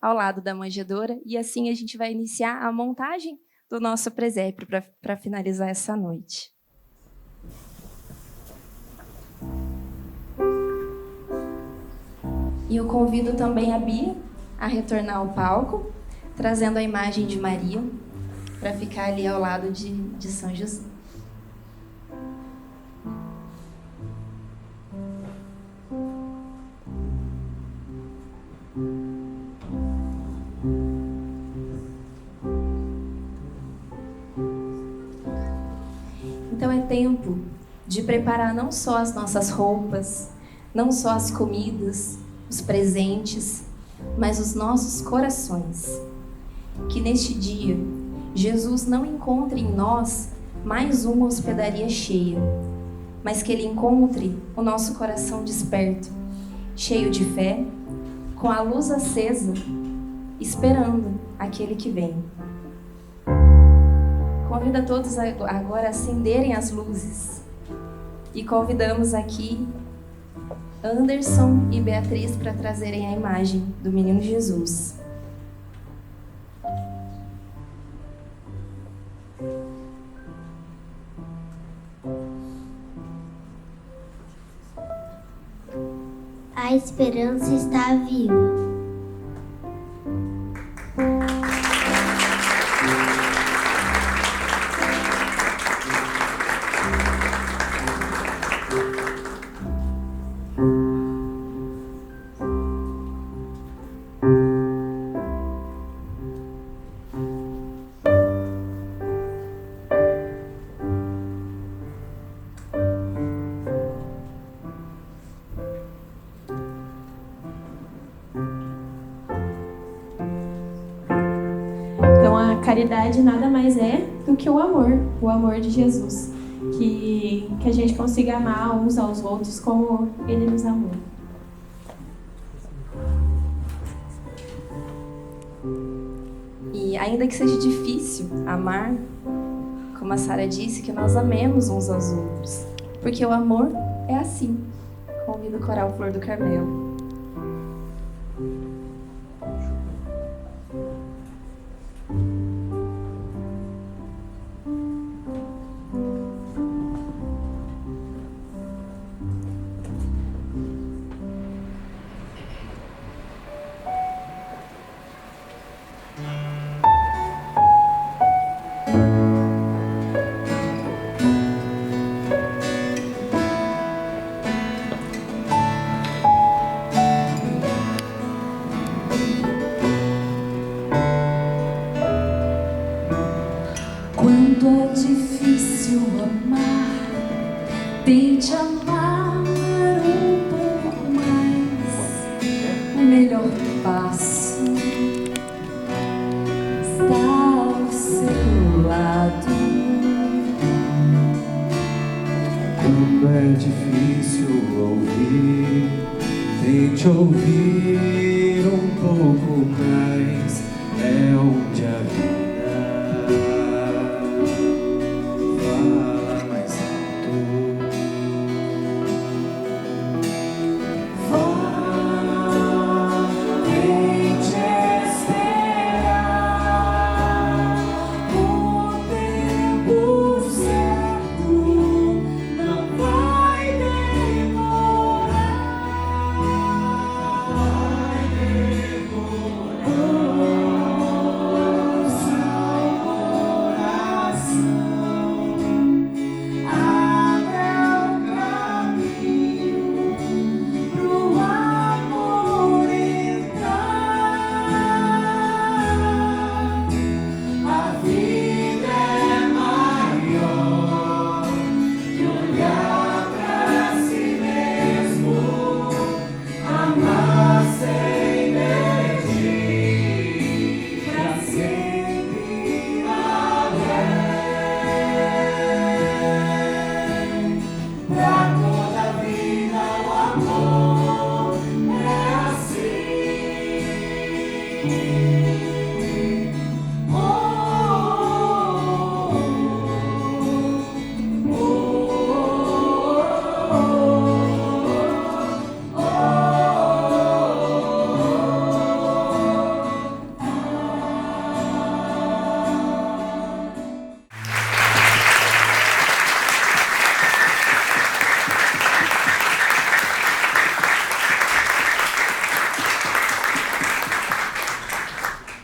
ao lado da manjedoura, e assim a gente vai iniciar a montagem do nosso presépio para finalizar essa noite. E eu convido também a Bia a retornar ao palco, trazendo a imagem de Maria, para ficar ali ao lado de São José. Então é tempo de preparar não só as nossas roupas, não só as comidas, os presentes, mas os nossos corações. Que neste dia, Jesus não encontre em nós mais uma hospedaria cheia, mas que Ele encontre o nosso coração desperto, cheio de fé, com a luz acesa, esperando aquele que vem. Convido a todos agora a acenderem as luzes e convidamos aqui Anderson e Beatriz para trazerem a imagem do Menino Jesus. A esperança está viva. Caridade nada mais é do que o amor de Jesus. Que a gente consiga amar uns aos outros como Ele nos amou. E ainda que seja difícil amar, como a Sara disse, que nós amemos uns aos outros. Porque o amor é assim. Convido o coral Flor do Carmelo. Quando é difícil amar, tente amar um pouco mais. O melhor passo está ao seu lado. Quando é difícil ouvir, Tente ouvir um pouco mais, é onde a vida fala mais alto. Vá, tente esperar o tempo certo, não vai demorar.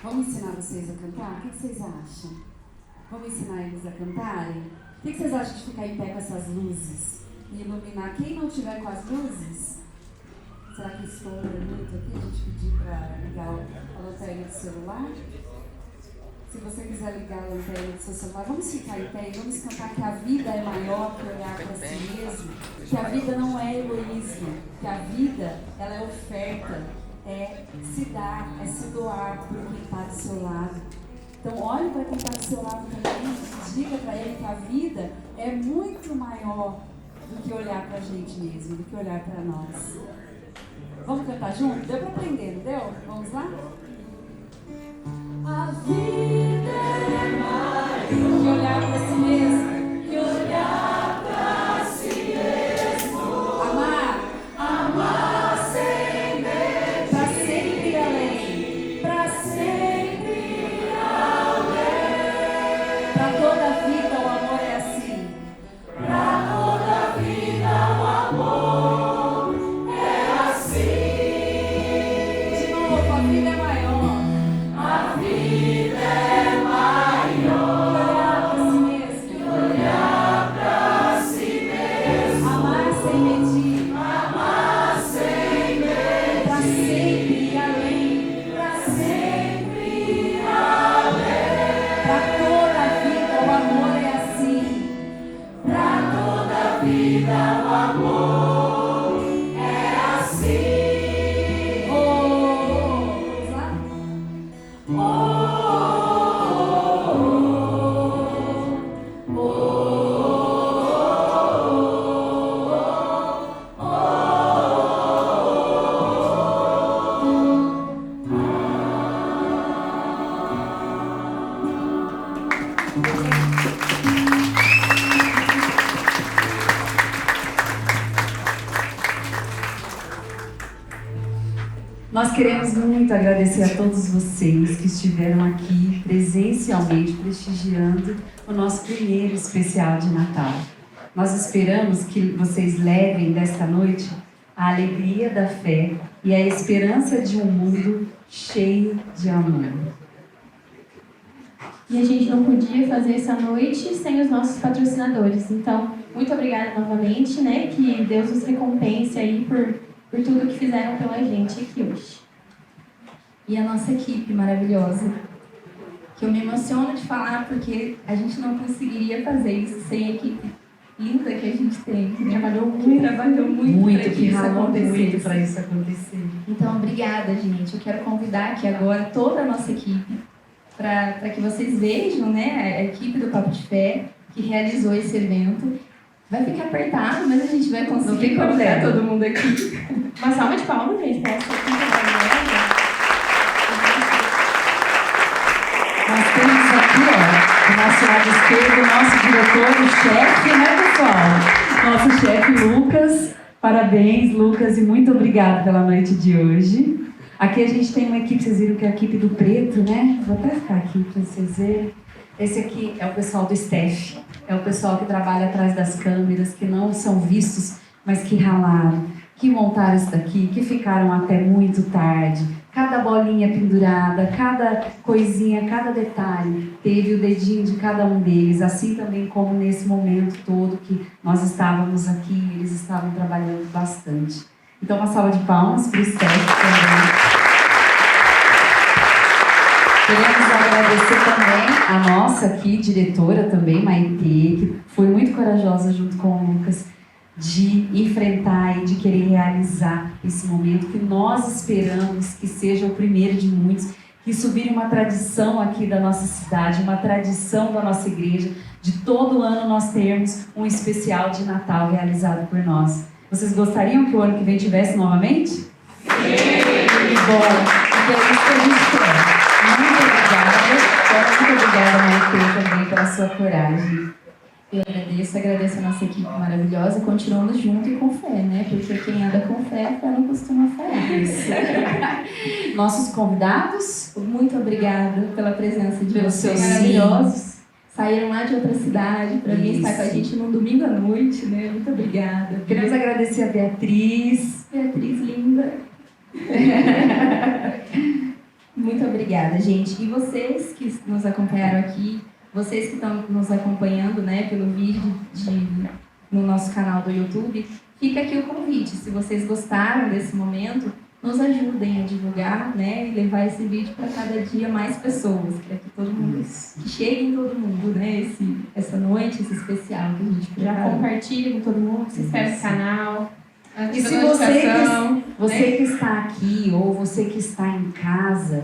Vamos ensinar vocês a cantar? O que vocês acham? Vamos ensinar eles a cantarem? O que vocês acham de ficar em pé com essas luzes? E iluminar quem não tiver com as luzes? Será que estoura muito aqui? A gente pedir para ligar a lanterna do celular? Se você quiser ligar a lanterna do seu celular, vamos ficar em pé e vamos cantar que a vida é maior que olhar para si mesmo, que a vida não é egoísmo, que a vida ela é oferta, é se dar, é se doar por quem está do seu lado. Então olhe para quem está do seu lado também e diga para ele que a vida é muito maior do que olhar para a gente mesmo, do que olhar para nós. Vamos cantar junto? Deu para aprender, não deu? Vamos lá? A vida é maior que olhar para si mesmo, que olhar para si mesmo. Amar sem medo, para sempre ir além, para sempre ir além. Para toda a vida o amor é assim. Para toda a vida o amor é assim. De novo, a vida é maior. A vida é maior. Olhar para si mesmo. Amar sem medir. Amar sem medir. Para sempre ir além. Para sempre ir além. Para toda a vida o amor é assim. Para toda a vida o amor é assim. Vamos lá? Nós queremos muito agradecer a todos vocês que estiveram aqui presencialmente prestigiando o nosso primeiro especial de Natal. Nós esperamos que vocês levem desta noite a alegria da fé e a esperança de um mundo cheio de amor. E a gente não podia fazer essa noite sem os nossos patrocinadores. Então, muito obrigada novamente, né? Que Deus os recompense aí por tudo que fizeram pela gente aqui hoje. E a nossa equipe maravilhosa, que eu me emociono de falar porque a gente não conseguiria fazer isso sem a equipe linda que a gente tem, que trabalhou muito para que isso acontecesse. Então, obrigada, gente. Eu quero convidar aqui agora toda a nossa equipe para que vocês vejam, né, a equipe do Papo de Fé que realizou esse evento. Vai ficar apertado, mas a gente vai conseguir colocar todo mundo aqui. Uma salva de palmas, gente, para essa Nós temos aqui, ó, do nosso lado esquerdo, o nosso diretor, o chefe, né, pessoal? Nosso chefe Lucas. Parabéns, Lucas, e muito obrigada pela noite de hoje. Aqui a gente tem uma equipe, vocês viram que é a equipe do preto, né? Vou até ficar aqui para vocês verem. Esse aqui é o pessoal do staff, é o pessoal que trabalha atrás das câmeras, que não são vistos, mas que ralaram, que montaram isso daqui, que ficaram até muito tarde. Cada bolinha pendurada, cada coisinha, cada detalhe, teve o dedinho de cada um deles, assim também como nesse momento todo que nós estávamos aqui, eles estavam trabalhando bastante. Então, uma salva de palmas para o staff também. Queremos agradecer também a nossa aqui, diretora também, Maitê, que foi muito corajosa junto com o Lucas, de enfrentar e de querer realizar esse momento que nós esperamos que seja o primeiro de muitos, que isso vire uma tradição aqui da nossa cidade, uma tradição da nossa igreja, de todo ano nós termos um especial de Natal realizado por nós. Vocês gostariam que o ano que vem tivesse novamente? Sim! Bom, porque é isso que a gente quer. Muito obrigada, Maitê, também pela sua coragem. Eu agradeço a nossa equipe maravilhosa, continuamos junto e com fé, né? Porque quem anda com fé, a fé não costuma falhar. Isso. Nossos convidados, muito obrigada pela presença de pelos vocês seus maravilhosos. Saíram lá de outra cidade para vir estar com a gente num domingo à noite, né? Muito obrigada. Queremos agradecer a Beatriz. Beatriz linda. Muito obrigada, gente. E vocês que nos acompanharam aqui, vocês que estão nos acompanhando, né, pelo vídeo no nosso canal do YouTube, fica aqui o convite. Se vocês gostaram desse momento, nos ajudem a divulgar, né, e levar esse vídeo para cada dia mais pessoas, para que todo mundo, que chegue em todo mundo, né, essa noite, esse especial que a gente preparou. Já compartilha com todo mundo, se inscreve no canal. E se você que está aqui ou você que está em casa,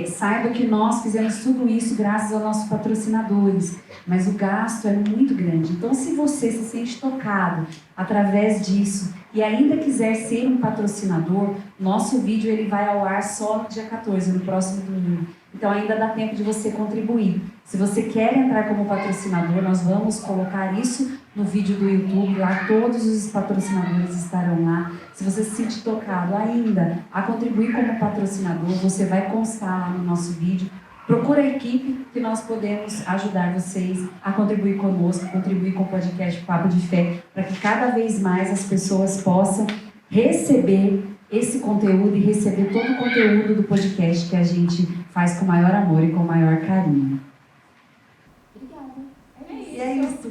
saiba que nós fizemos tudo isso graças aos nossos patrocinadores, mas o gasto é muito grande. Então, se você se sente tocado através disso e ainda quiser ser um patrocinador, nosso vídeo ele vai ao ar só no dia 14, no próximo domingo. Então, ainda dá tempo de você contribuir. Se você quer entrar como patrocinador, nós vamos colocar isso no vídeo do YouTube, lá todos os patrocinadores estarão lá. Se você se sentir tocado ainda a contribuir como patrocinador, você vai constar lá no nosso vídeo. Procura a equipe que nós podemos ajudar vocês a contribuir conosco, contribuir com o podcast Papo de Fé, para que cada vez mais as pessoas possam receber esse conteúdo e receber todo o conteúdo do podcast que a gente faz com maior amor e com maior carinho. Obrigada. É isso.